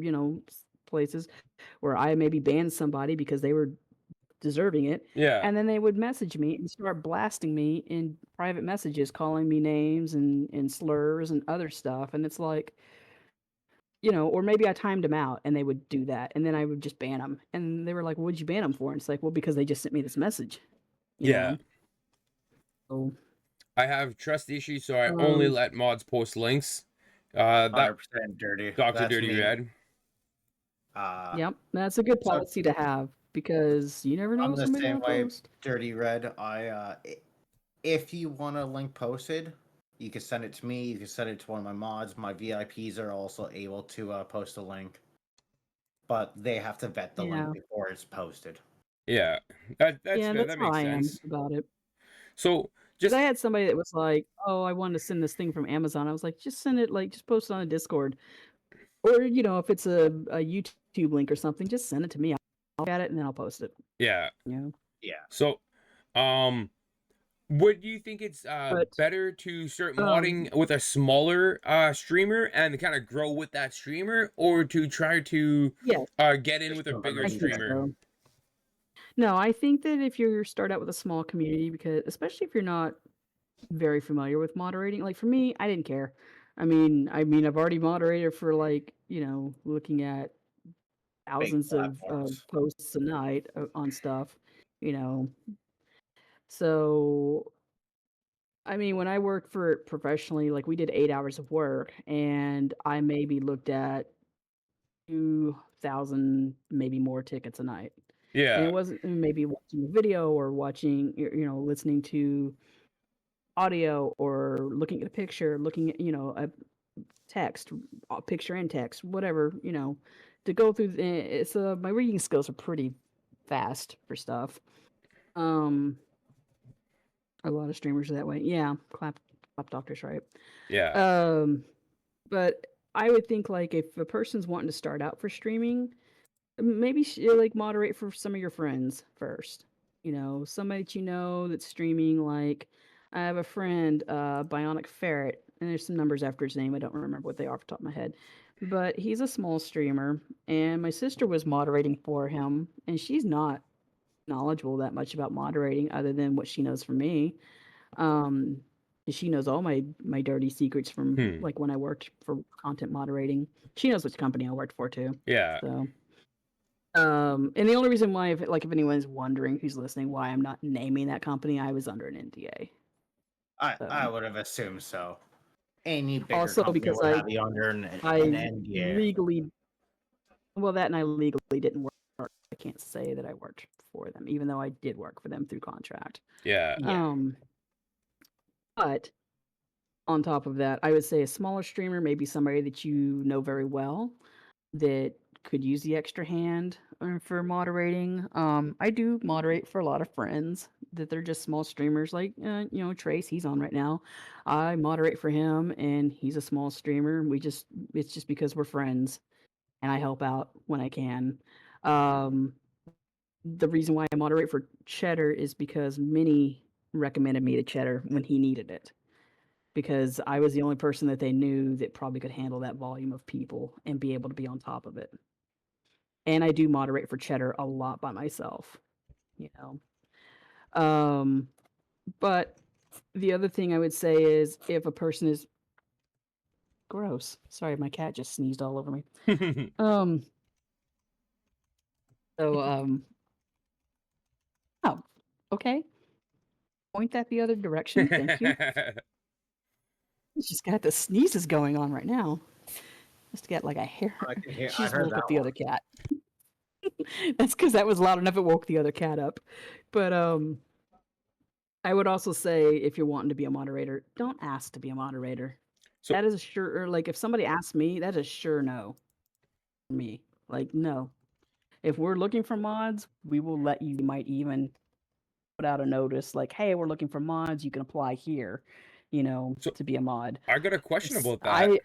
places where I maybe banned somebody because they were deserving it. Yeah. And then they would message me and start blasting me in private messages, calling me names and slurs and other stuff. And it's like, or maybe I timed them out and they would do that. And then I would just ban them. And they were like, what'd you ban them for? And it's like, well, because they just sent me this message, Yeah. So, I have trust issues, so I only um, let mods post links. That That 100% dirty. Dr. That's Dirty me. Red. yep, that's a good So policy to have because you never know I'm what the somebody same will way, post. Dirty Red. If you want a link posted, you can send it to me. You can send it to one of my mods. My VIPs are also able to post a link, but they have to vet the Yeah. link before it's posted. Yeah. That's Yeah, fair. that's That how makes I am sense. about it. So Because just I had somebody that was like, "Oh, I wanted to send this thing from Amazon." I was like, "Just send it, like, just post it on a Discord, or if it's a YouTube link or something, just send it to me. I'll look at it and then I'll post it." yeah. Yeah, Yeah. So would you think it's but better to start um, modding with a smaller streamer and kind of grow with that streamer, or to try to yes, get in Just with a do bigger I think understand. streamer? so. No, I think that if you start out with a small community, because especially if you're not very familiar with moderating, like for me, I didn't care. I mean, I've already moderated for like looking at Big thousands of platforms. posts a night on stuff, you know. So, I mean, when I worked for it professionally, like we did 8 hours of work, and I maybe looked at 2,000, maybe more tickets a night. And it Yeah. wasn't maybe watching a video or watching, listening to audio or looking at a picture, looking at, a text, picture and text, whatever, to go through. It's my reading skills are pretty fast for stuff. Um, a lot of streamers are that way. Yeah, clap doctors, right? Yeah. Um, but I would think like if a person's wanting to start out for streaming, maybe like moderate for some of your friends first. Somebody that that's streaming. Like I have a friend, Bionic Ferret, and there's some numbers after his name. I don't remember what they are off the top of my head, but he's a small streamer, and my sister was moderating for him, and she's not knowledgeable that much about moderating other than what she knows from me. Um, She knows all my dirty secrets from Hmm. like when I worked for content moderating. She knows which company I worked for too. Yeah. So, and the only reason why, if anyone's wondering who's listening, why I'm not naming that company, I was under an NDA. I So, would have assumed so. Any bigger also company because would have you under an I NDA. legally, well, that and I legally didn't work. I can't say that I worked for them, even though I did work for them through contract. Yeah. Yeah. But on top of that, I would say a smaller streamer, maybe somebody that you know very well that could use the extra hand for moderating. I do moderate for a lot of friends that they're just small streamers, like Trace. He's on right now. I moderate for him, and he's a small streamer. It's just because we're friends, and I help out when I can. Um, the reason why I moderate for Cheddar is because Minnie recommended me to Cheddar when he needed it because I was the only person that they knew that probably could handle that volume of people and be able to be on top of it. And I do moderate for Cheddar a lot by myself, you know. But the other thing I would say is if a person is gross. Sorry, my cat just sneezed all over me. Um so oh, okay. Point that the other direction. Thank you. She's got the sneezes going on right now. Just got like a hair. I can hear. She I just heard woke that up the one. other cat. That's because that was loud enough. It woke the other cat up. But I would also say if you're wanting to be a moderator, don't ask to be a moderator. So That is a sure. Like if somebody asks me, that is a sure no. For me, like no. If we're looking for mods, we will let you. We might even put out a notice like, "Hey, we're looking for mods. You can apply here." so To be a mod. I got a question It's about that.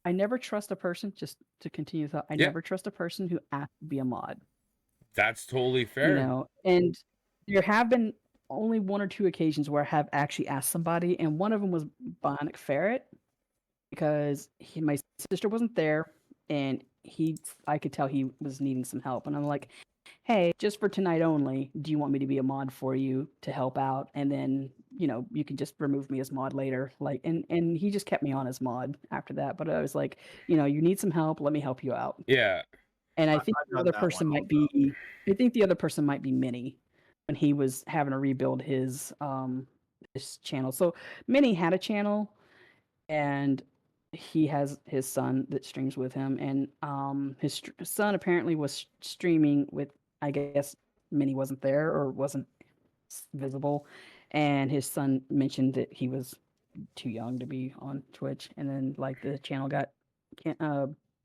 I never trust a person. Just to continue thought, I Yeah, never trust a person who asks to be a mod. that's totally fair. And there have been only one or two occasions where I have actually asked somebody, and one of them was Bionic Ferret because my sister wasn't there, and I could tell he was needing some help, and I'm like, hey, just for tonight only, do you want me to be a mod for you to help out? And then, you can just remove me as mod later. Like, and he just kept me on as mod after that. But I was like, you need some help. Let me help you out. Yeah. And I I've think the done other that one person might also. be, I think the other person might be Minnie when he was having to rebuild his channel. So Minnie had a channel, and he has his son that streams with him, and his son apparently was streaming with, I guess Minnie wasn't there or wasn't visible, and his son mentioned that he was too young to be on Twitch, and then like the channel got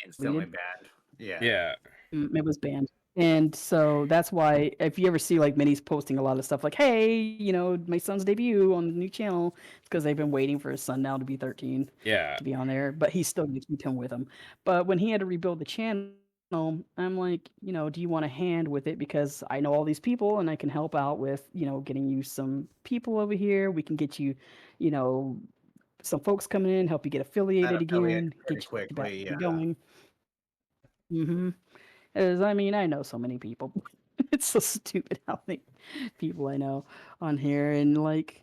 Instantly deleted. banned. Yeah. Yeah. It was banned. And so that's why if you ever see like Minnie's posting a lot of stuff like, hey, my son's debut on the new channel, it's because they've been waiting for his son now to be 13 Yeah. to be on there, but he's still going to keep him with him. But when he had to rebuild the channel, I'm like, do you want a hand with it? Because I know all these people and I can help out with, getting you some people over here. We can get you, you know, some folks coming in, help you get That affiliated affiliate again, pretty get you back quickly. Yeah. going. Mm-hmm. As I mean, I know so many people. It's so stupid how many people I know on here, and like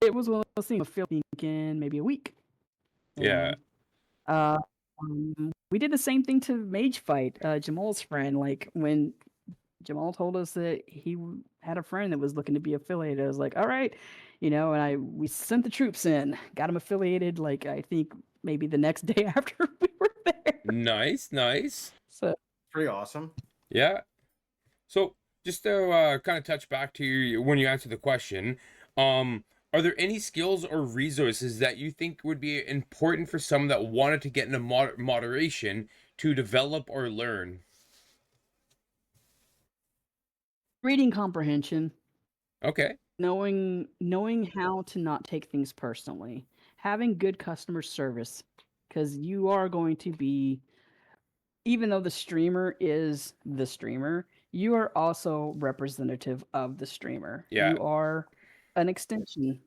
it was one of those things. Feeling in maybe a week, Yeah. and uh, we did the same thing to Mage Fight, Jamal's friend. Like when Jamal told us that he had a friend that was looking to be affiliated, I was like, all right, and we sent the troops in, got him affiliated. Like I think maybe the next day after we were there. Nice. Nice. So Pretty awesome. Yeah. So just to kind of touch back to you when you answer the question, are there any skills or resources that you think would be important for someone that wanted to get into moderation to develop or learn? reading comprehension. Okay. Knowing how to not take things personally, having good customer service, because you are going to be, even though the streamer is the streamer, you are also representative of the streamer. Yeah. You are an extension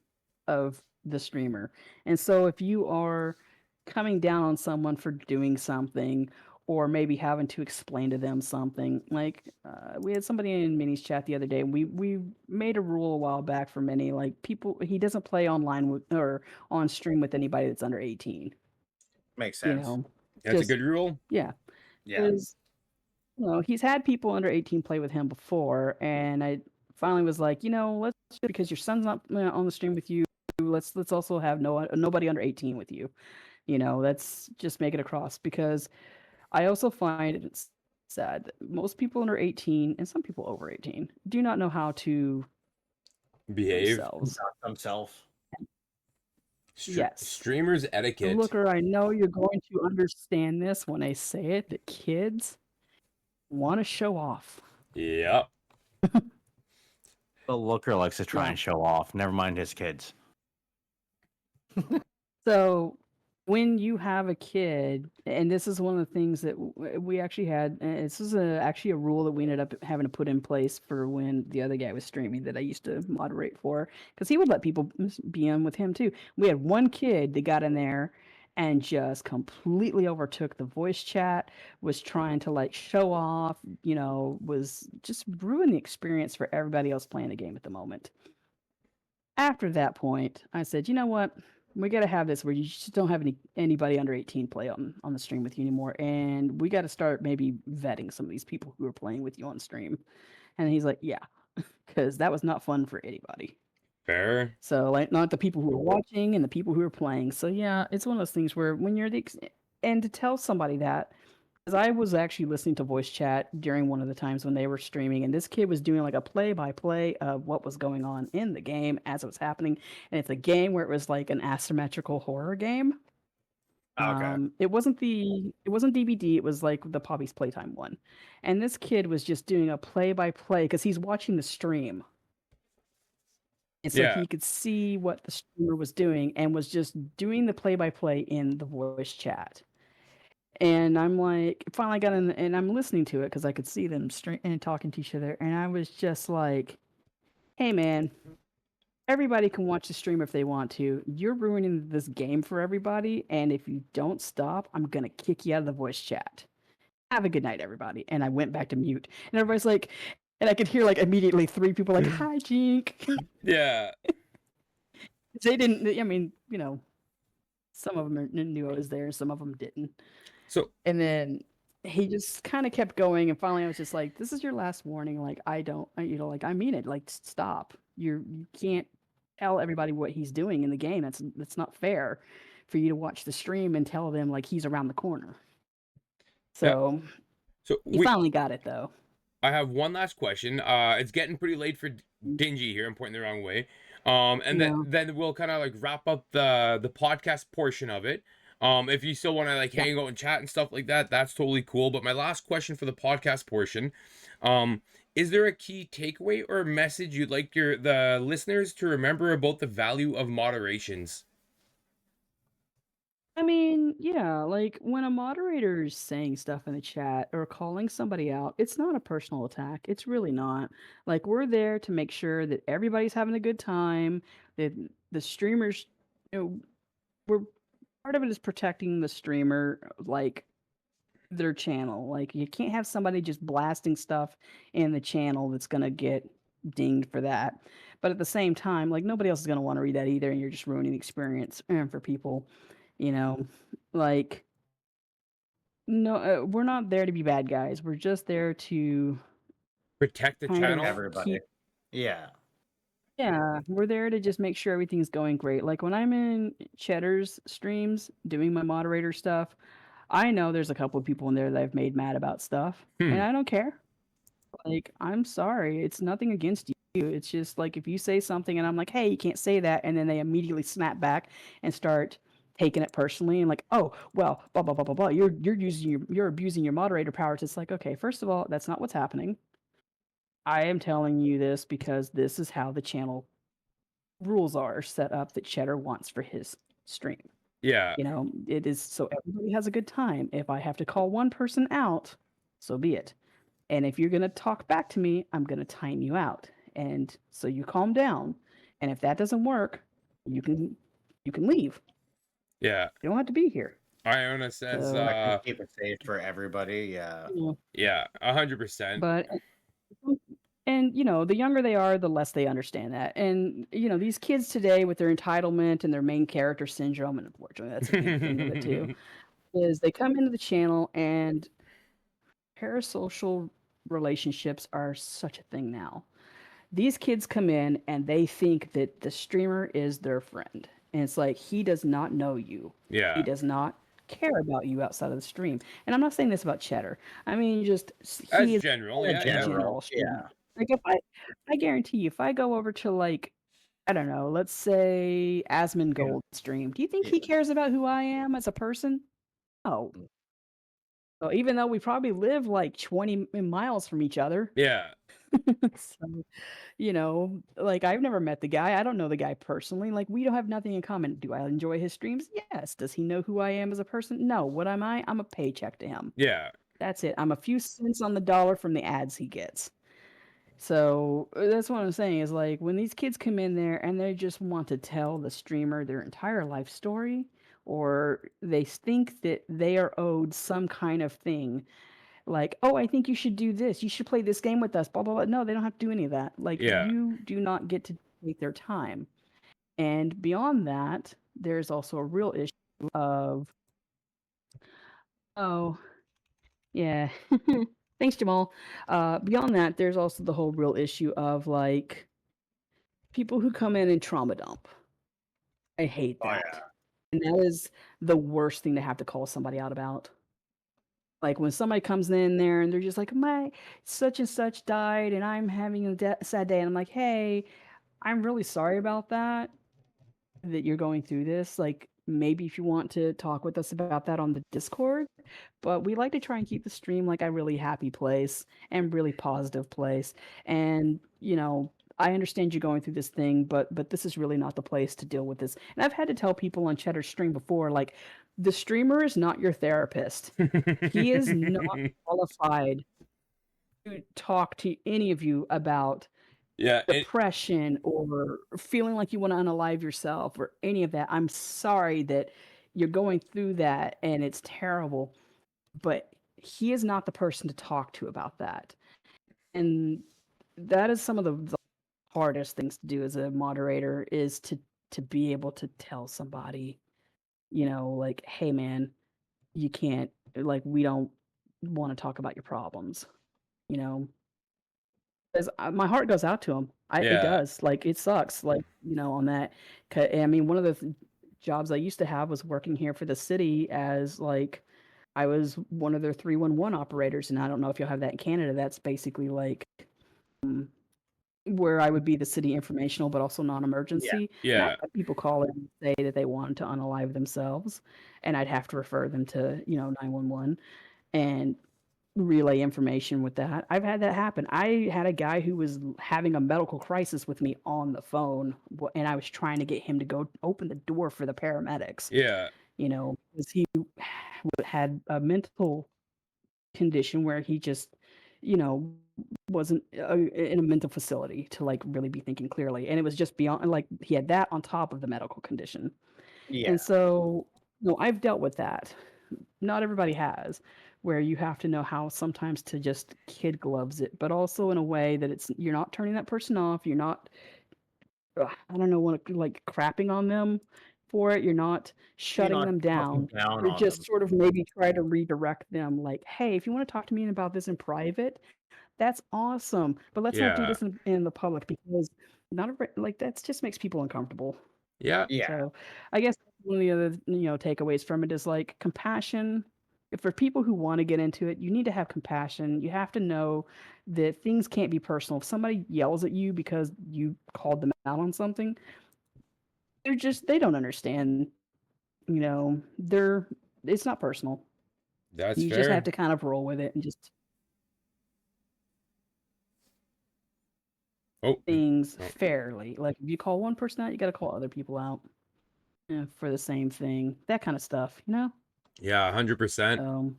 of the streamer. And so if you are coming down on someone for doing something, or maybe having to explain to them something. Like we had somebody in Minnie's chat the other day, and we made a rule a while back for Minnie, like people he doesn't play online with or on stream with anybody that's under 18. Makes You sense. know, That's a just good rule. yeah, Yeah. because he's had people under 18 play with him before, and I finally was like, let's just, because your son's not on the stream with you, let's also have nobody under 18 with you. Let's just make it across, because I also find it's sad that most people under 18 and some people over 18 do not know how to Behave. themselves. Himself. Yes. Streamers etiquette. Looker, I know you're going to understand this when I say it, that kids want to show off. Yep. The Looker likes to try Yeah. and show off. Never mind his kids. So when you have a kid, and this is one of the things that we actually had, this is actually a rule that we ended up having to put in place for when the other guy was streaming that I used to moderate for, because he would let people be in with him too. We had one kid that got in there and just completely overtook the voice chat, was trying to like show off, was just ruin the experience for everybody else playing the game at the moment. After that point, I said, you know what? We got to have this where you just don't have anybody under 18 play on the stream with you anymore. And we got to start maybe vetting some of these people who are playing with you on stream. And he's like, yeah, because that was not fun for anybody. Fair. So, like, not the people who are watching and the people who are playing. So, yeah, it's one of those things where when you're and to tell somebody that, because I was actually listening to voice chat during one of the times when they were streaming, and this kid was doing like a play-by-play of what was going on in the game as it was happening. And it's a game where it was like an asymmetrical horror game. Okay. It wasn't DBD, it was like the Poppy's Playtime one. And this kid was just doing a play-by-play because he's watching the stream. And so he could see what the streamer was doing and was just doing the play-by-play in the voice chat. And I'm like, finally got in, and I'm listening to it because I could see them and talking to each other. And I was just like, hey, man, everybody can watch the stream if they want to. You're ruining this game for everybody. And if you don't stop, I'm going to kick you out of the voice chat. Have a good night, everybody. And I went back to mute. And everybody's like, and I could hear like immediately 3 people like, hi, Jink. Yeah. They didn't, I mean, some of them knew I was there, some of them didn't. So, and then he just kind of kept going, and finally I was just like, this is your last warning. Like, I mean it. Like, stop. You can't tell everybody what he's doing in the game. That's not fair for you to watch the stream and tell them like he's around the corner. So, we finally got it though. I have one last question. It's getting pretty late for Dingy here. I'm pointing the wrong way. And then we'll kind of like wrap up the podcast portion of it. If you still want to like hang out and chat and stuff like that, that's totally cool. But my last question for the podcast portion, is there a key takeaway or a message you'd like the listeners to remember about the value of moderations? I mean, yeah, like when a moderator is saying stuff in the chat or calling somebody out, it's not a personal attack. It's really not. Like, we're there to make sure that everybody's having a good time, that the streamers, we're part of it is protecting the streamer, like their channel. Like, you can't have somebody just blasting stuff in the channel that's going to get dinged for that. But at the same time, like, nobody else is going to want to read that either, and you're just ruining the experience for people. Like, no, we're not there to be bad guys. We're just there to protect the channel. Everybody. Yeah, we're there to just make sure everything's going great. Like when I'm in Cheddar's streams doing my moderator stuff, I know there's a couple of people in there that I've made mad about stuff, and I don't care. Like, I'm sorry. It's nothing against you. It's just like if you say something and I'm like, hey, you can't say that, and then they immediately snap back and start taking it personally and like, oh, well, blah blah blah blah blah. You're abusing your moderator powers. It's like, okay, first of all, that's not what's happening. I am telling you this because this is how the channel rules are set up that Cheddar wants for his stream. Yeah. It is so everybody has a good time. If I have to call one person out, so be it. And if you're going to talk back to me, I'm going to time you out. And so you calm down. And if that doesn't work, you can leave. Yeah. You don't have to be here. Iona says, So, I can keep it safe for everybody. Yeah. you know, yeah, 100%. but and the younger they are, the less they understand that. And these kids today with their entitlement and their main character syndrome, and unfortunately that's a big thing of it too, is they come into the channel and parasocial relationships are such a thing now. These kids come in and they think that the streamer is their friend. And it's like, he does not know you. He Yeah, does not care about you outside of the stream. And I'm not saying this about Cheddar. I mean, just as he is general, In yeah, yeah. general general, streamer. yeah. Like I guarantee you, if I go over to like, I don't know, let's say Yeah. Asmongold stream, do you think he Yeah. cares about who I am as a person? No. So even though we probably live like 20 miles from each other, Yeah, so like I've never met the guy. I don't know the guy personally. Like we don't have nothing in common. Do I enjoy his streams? Yes. Does he know who I am as a person? No. What am I? I'm a paycheck to him. yeah, That's it. I'm a few cents on the dollar from the ads he gets. So that's what I'm saying is like when these kids come in there and they just want to tell the streamer their entire life story, or they think that they are owed some kind of thing like, oh, I think you should do this. You should play this game with us. Blah blah blah. No, they don't have to do any of that. Like yeah, you do not get to take their time. And beyond that, there's also a real issue of oh yeah, thanks Jamal. Beyond that, there's also the whole real issue of like people who come in and trauma dump. I hate Oh that. And that is the worst thing to have to call somebody out about. Like when somebody comes in there and they're just like, my such and such died and I'm having a sad day. And I'm like, hey, I'm really sorry about that you're going through this. Like maybe if you want to talk with us about that on the Discord, but we like to try and keep the stream like a really happy place and really positive place. And, I understand you're going through this thing, but this is really not the place to deal with this. And I've had to tell people on Cheddar stream before, like, the streamer is not your therapist. He is not qualified to talk to any of you about yeah. depression or feeling like you want to unalive yourself or any of that. I'm sorry that you're going through that and it's terrible, but he is not the person to talk to about that. And that is some of the hardest things to do as a moderator is to be able to tell somebody, like, hey man, you can't, like, we don't want to talk about your problems, you know 'cause my heart goes out to him. It Yeah, does. Like, it sucks, like, on that. I mean, one of the jobs I used to have was working here for the city as, like, I was one of their 311 operators, and I don't know if you'll have that in Canada. That's basically like where I would be the city informational, but also Yeah. non-emergency. And I yeah, had people call in and say that they wanted to unalive themselves, and I'd have to refer them to, 911 and relay information with that. I've had that happen. I had a guy who was having a medical crisis with me on the phone, and I was trying to get him to go open the door for the paramedics, yeah, because he had a mental condition where he just, you know, wasn't in a mental facility to like really be thinking clearly. And it was just beyond, like, he had that on top of the medical condition. Yeah. And so, no, I've dealt with that. Not everybody has, where you have to know how sometimes to just kid gloves it, but also in a way that you're not turning that person off. You're not, I don't know, like crapping on them for it. You're not You're shutting not them talking down. down You're on them. just sort of maybe try to redirect them, like, hey, if you want to talk to me about this in private, that's awesome. But let's not do yeah, this in the public because not like that just makes people uncomfortable. yeah, Yeah. So I guess one of the other, takeaways from it is like compassion. For people who want to get into it, you need to have compassion. You have to know that things can't be personal. If somebody yells at you because you called them out on something, they don't understand, it's not personal. that's You just have fair. to kind of roll with it and just Oh, things oh, fairly. Like if you call one person out, you got to call other people out for the same thing. That kind of stuff. yeah, 100%. Um,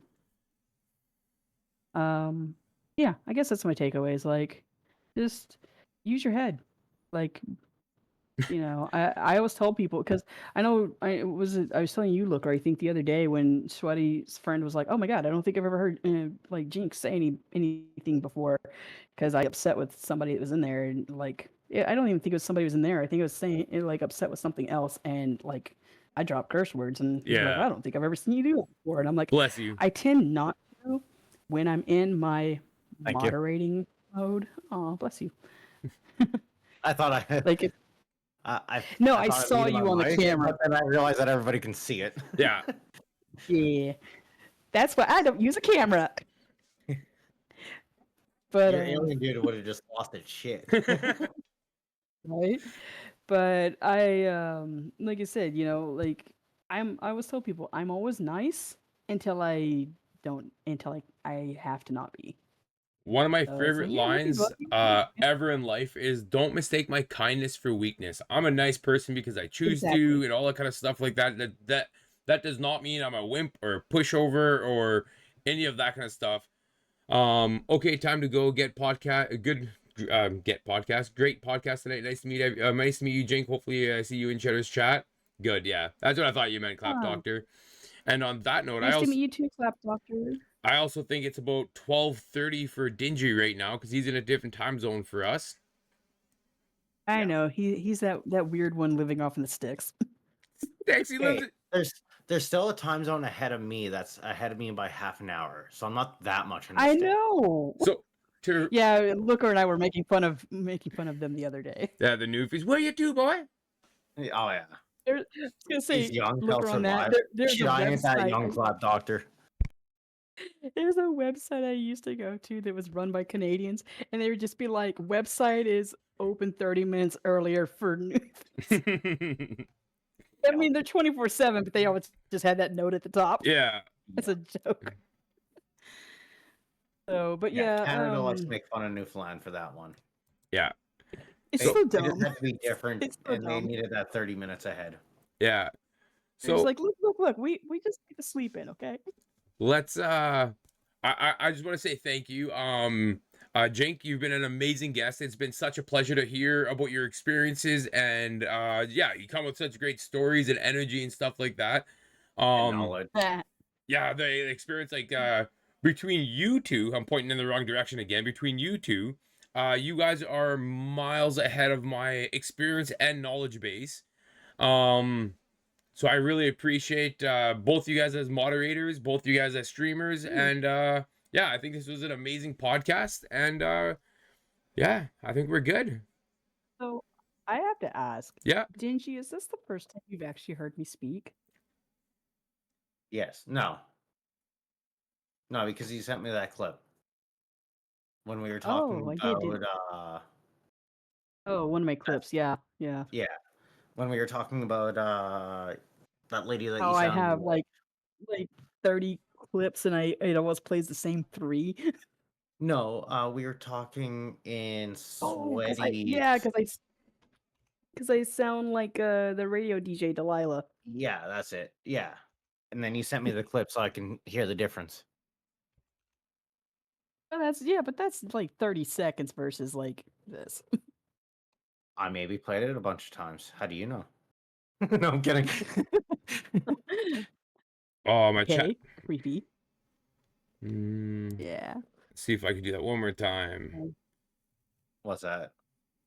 Um, yeah, I guess that's my takeaways. Like, just use your head. Like, You know, I always tell people because I know I was telling you, Looker, I think the other day when Sweaty's friend was like, "Oh my God, I don't think I've ever heard like Jinx say anything before," because I upset with somebody that was in there and like I don't even think it was somebody who was in there. I think it was saying like upset with something else and like I dropped curse words and he's like, Yeah. "I don't think I've ever seen you do that before," and I'm like, Bless you. I tend not to when I'm in my Thank you. moderating mode. Oh, bless you. I thought I had. Like if No, I saw you on the camera. but then I realized that everybody can see it. Yeah. Yeah, that's why I don't use a camera. But Your alien dude would have just lost its shit. right, but I like I said, you know, like I always tell people I'm always nice until I don't until I have to not be. One of my So favorite yeah, maybe lines ever in life is don't mistake my kindness for weakness. I'm a nice person because I choose to exactly. and all that kind of stuff like that. That does not mean I'm a wimp or a pushover or any of that kind of stuff. Okay, time to go get podcast get podcast. Great podcast tonight. Nice to meet nice to meet you, Jink. Hopefully I see you in Cheddar's chat. Good, yeah. That's what I thought you meant, Clap Oh, Doctor. And on that note, nice to meet you too, Clap Doctor. I also think it's about 12:30 for Dingy right now because he's in a different time zone for us. I Yeah. know he's that weird one living off in the sticks. Thanks, he lives Hey, there's still a time zone ahead of me that's ahead of me by half an hour, so I'm not that much in the I stick. know. So to Yeah, Looker and I were making fun of them the other day. the newfies. What do you do, boy? Oh yeah, I was gonna say, he's young. He'll Looker on that. survive. There's Shit, a I ain't that website. young, Clap Doctor. There's a website I used to go to that was run by Canadians, and they would just be like, "Website is open 30 minutes earlier for news." I mean, they're 24/7, but they always just had that note at the top. Yeah. It's a joke. So, but yeah, Canada likes to make fun of Newfoundland for that one. Yeah. it's They, so they just dumb. have to be different, It's so and they dumb. needed that 30 minutes ahead. Yeah. It's So like, look, we just need to sleep in, okay? let's I just want to say thank you. Jink, you've been an amazing guest. It's been such a pleasure to hear about your experiences and yeah, you come with such great stories and energy and stuff like that. And knowledge. Yeah, the experience like between you two, I'm pointing in the wrong direction again. Between you two, you guys are miles ahead of my experience and knowledge base. So I really appreciate both you guys as moderators, both you guys as streamers, and yeah, I think this was an amazing podcast, and yeah, I think we're good. So, I have to ask, Yeah. Dingy, is this the first time you've actually heard me speak? Yes. No, because he sent me that clip when we were talking Oh, I did. about Oh, one of my clips. Yeah. yeah, when we were talking about that lady that How you I sounded have like 30 clips and it always plays the same 3. No, we were talking in Oh, because sweaty. I sound like the radio DJ Delilah. Yeah, that's it. Yeah, and then you sent me the clip so I can hear the difference. Oh, but that's like 30 seconds versus like this. I maybe played it a bunch of times. How do you know? No, I'm kidding. Oh, my chat. Okay, creepy. Let's Yeah. see if I can do that one more time. What's that?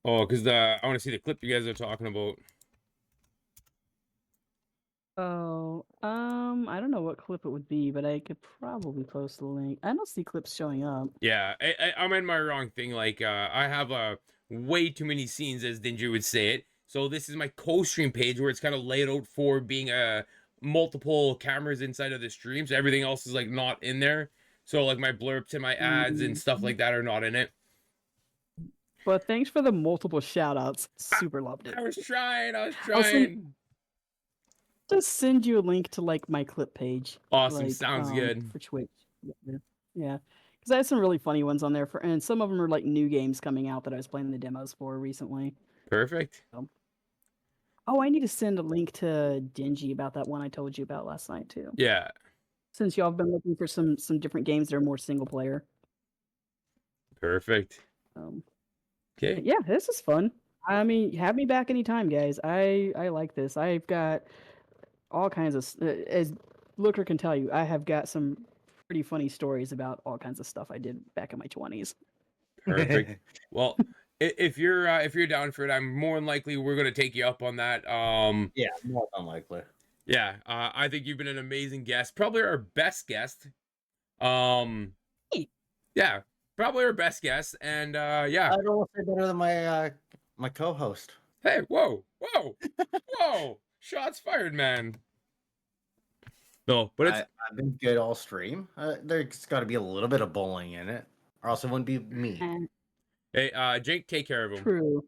Oh, because I want to see the clip you guys are talking about. Oh, I don't know what clip it would be, but I could probably post the link. I don't see clips showing up. Yeah, I'm in my wrong thing. Like, I have way too many scenes, as Dingy would say it. So this is my co-stream page where it's kind of laid out for being multiple cameras inside of the stream. So everything else is like not in there. So like my blurbs and my ads and stuff like that are not in it. But thanks for the multiple shout outs. Super loved it. I was trying. Just send you a link to like my clip page. Awesome. Like, Sounds good. For Twitch. Yeah. Because I have some really funny ones on there and some of them are like new games coming out that I was playing the demos for recently. Perfect. Oh, I need to send a link to Dingy about that one I told you about last night too. Yeah. Since y'all have been looking for some different games that are more single player. Perfect. Okay. Yeah, this is fun. I mean, have me back anytime, guys. I like this. I've got all kinds of as Looker can tell you, I have got some pretty funny stories about all kinds of stuff I did back in my 20s. Perfect. Well, if you're down for it, I'm more than likely we're gonna take you up on that. Yeah, more than likely. Yeah, I think you've been an amazing guest, probably our best guest. Um, Hey. yeah, probably our best guest, and yeah. I don't want to say better than my co-host. Hey, whoa, whoa, whoa! Shots fired, man. No, but it's I've been good all stream. There's got to be a little bit of bowling in it, or else it wouldn't be me. hey, Jake, take care of him. True.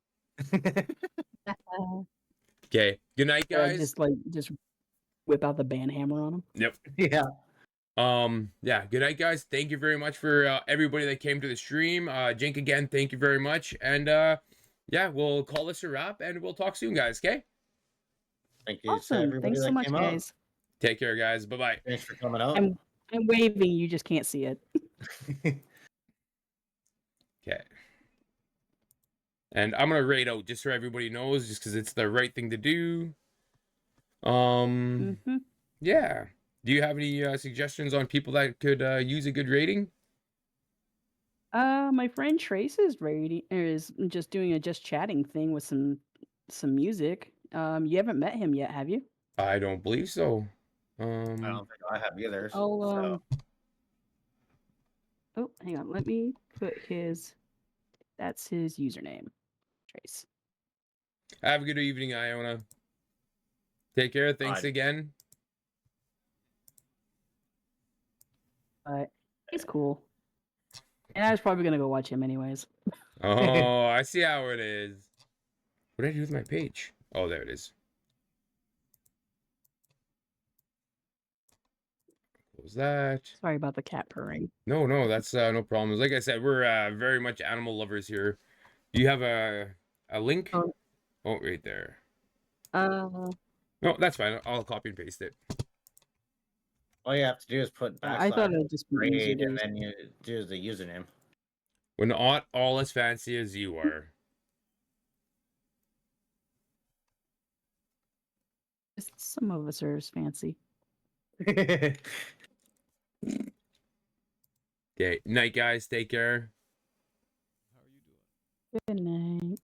Okay, good night, guys. Just whip out the band hammer on him. Yep. Yeah. Yeah, good night, guys. Thank you very much for everybody that came to the stream. Jink, again, thank you very much. And yeah, we'll call this a wrap and we'll talk soon, guys. Okay. Thank you to Awesome. everybody Thanks so that much, came out. guys. Take care, guys. Bye-bye. Thanks for coming out. I'm waving, you just can't see it. Okay. And I'm gonna rate out just so everybody knows, just because it's the right thing to do. Yeah. Do you have any suggestions on people that could use a good rating? My friend Trace is just doing a just chatting thing with some music. You haven't met him yet, have you? I don't believe so. I don't think I have either. Oh, hang on. Let me put that's his username. Trace. Have a good evening, Iona. Take care. Thanks again. He's cool. And I was probably gonna go watch him anyways. Oh, I see how it is. What did I do with my page? Oh, there it is. What was that? Sorry about the cat purring. No, that's no problem. Like I said, we're very much animal lovers here. Do you have a link? Oh, right there. No, that's fine. I'll copy and paste it. All you have to do is put I thought it'd just be grade and then you do the username. We're not all as fancy as you are. Some of us are as fancy. Okay, night, guys. Take care. Good night.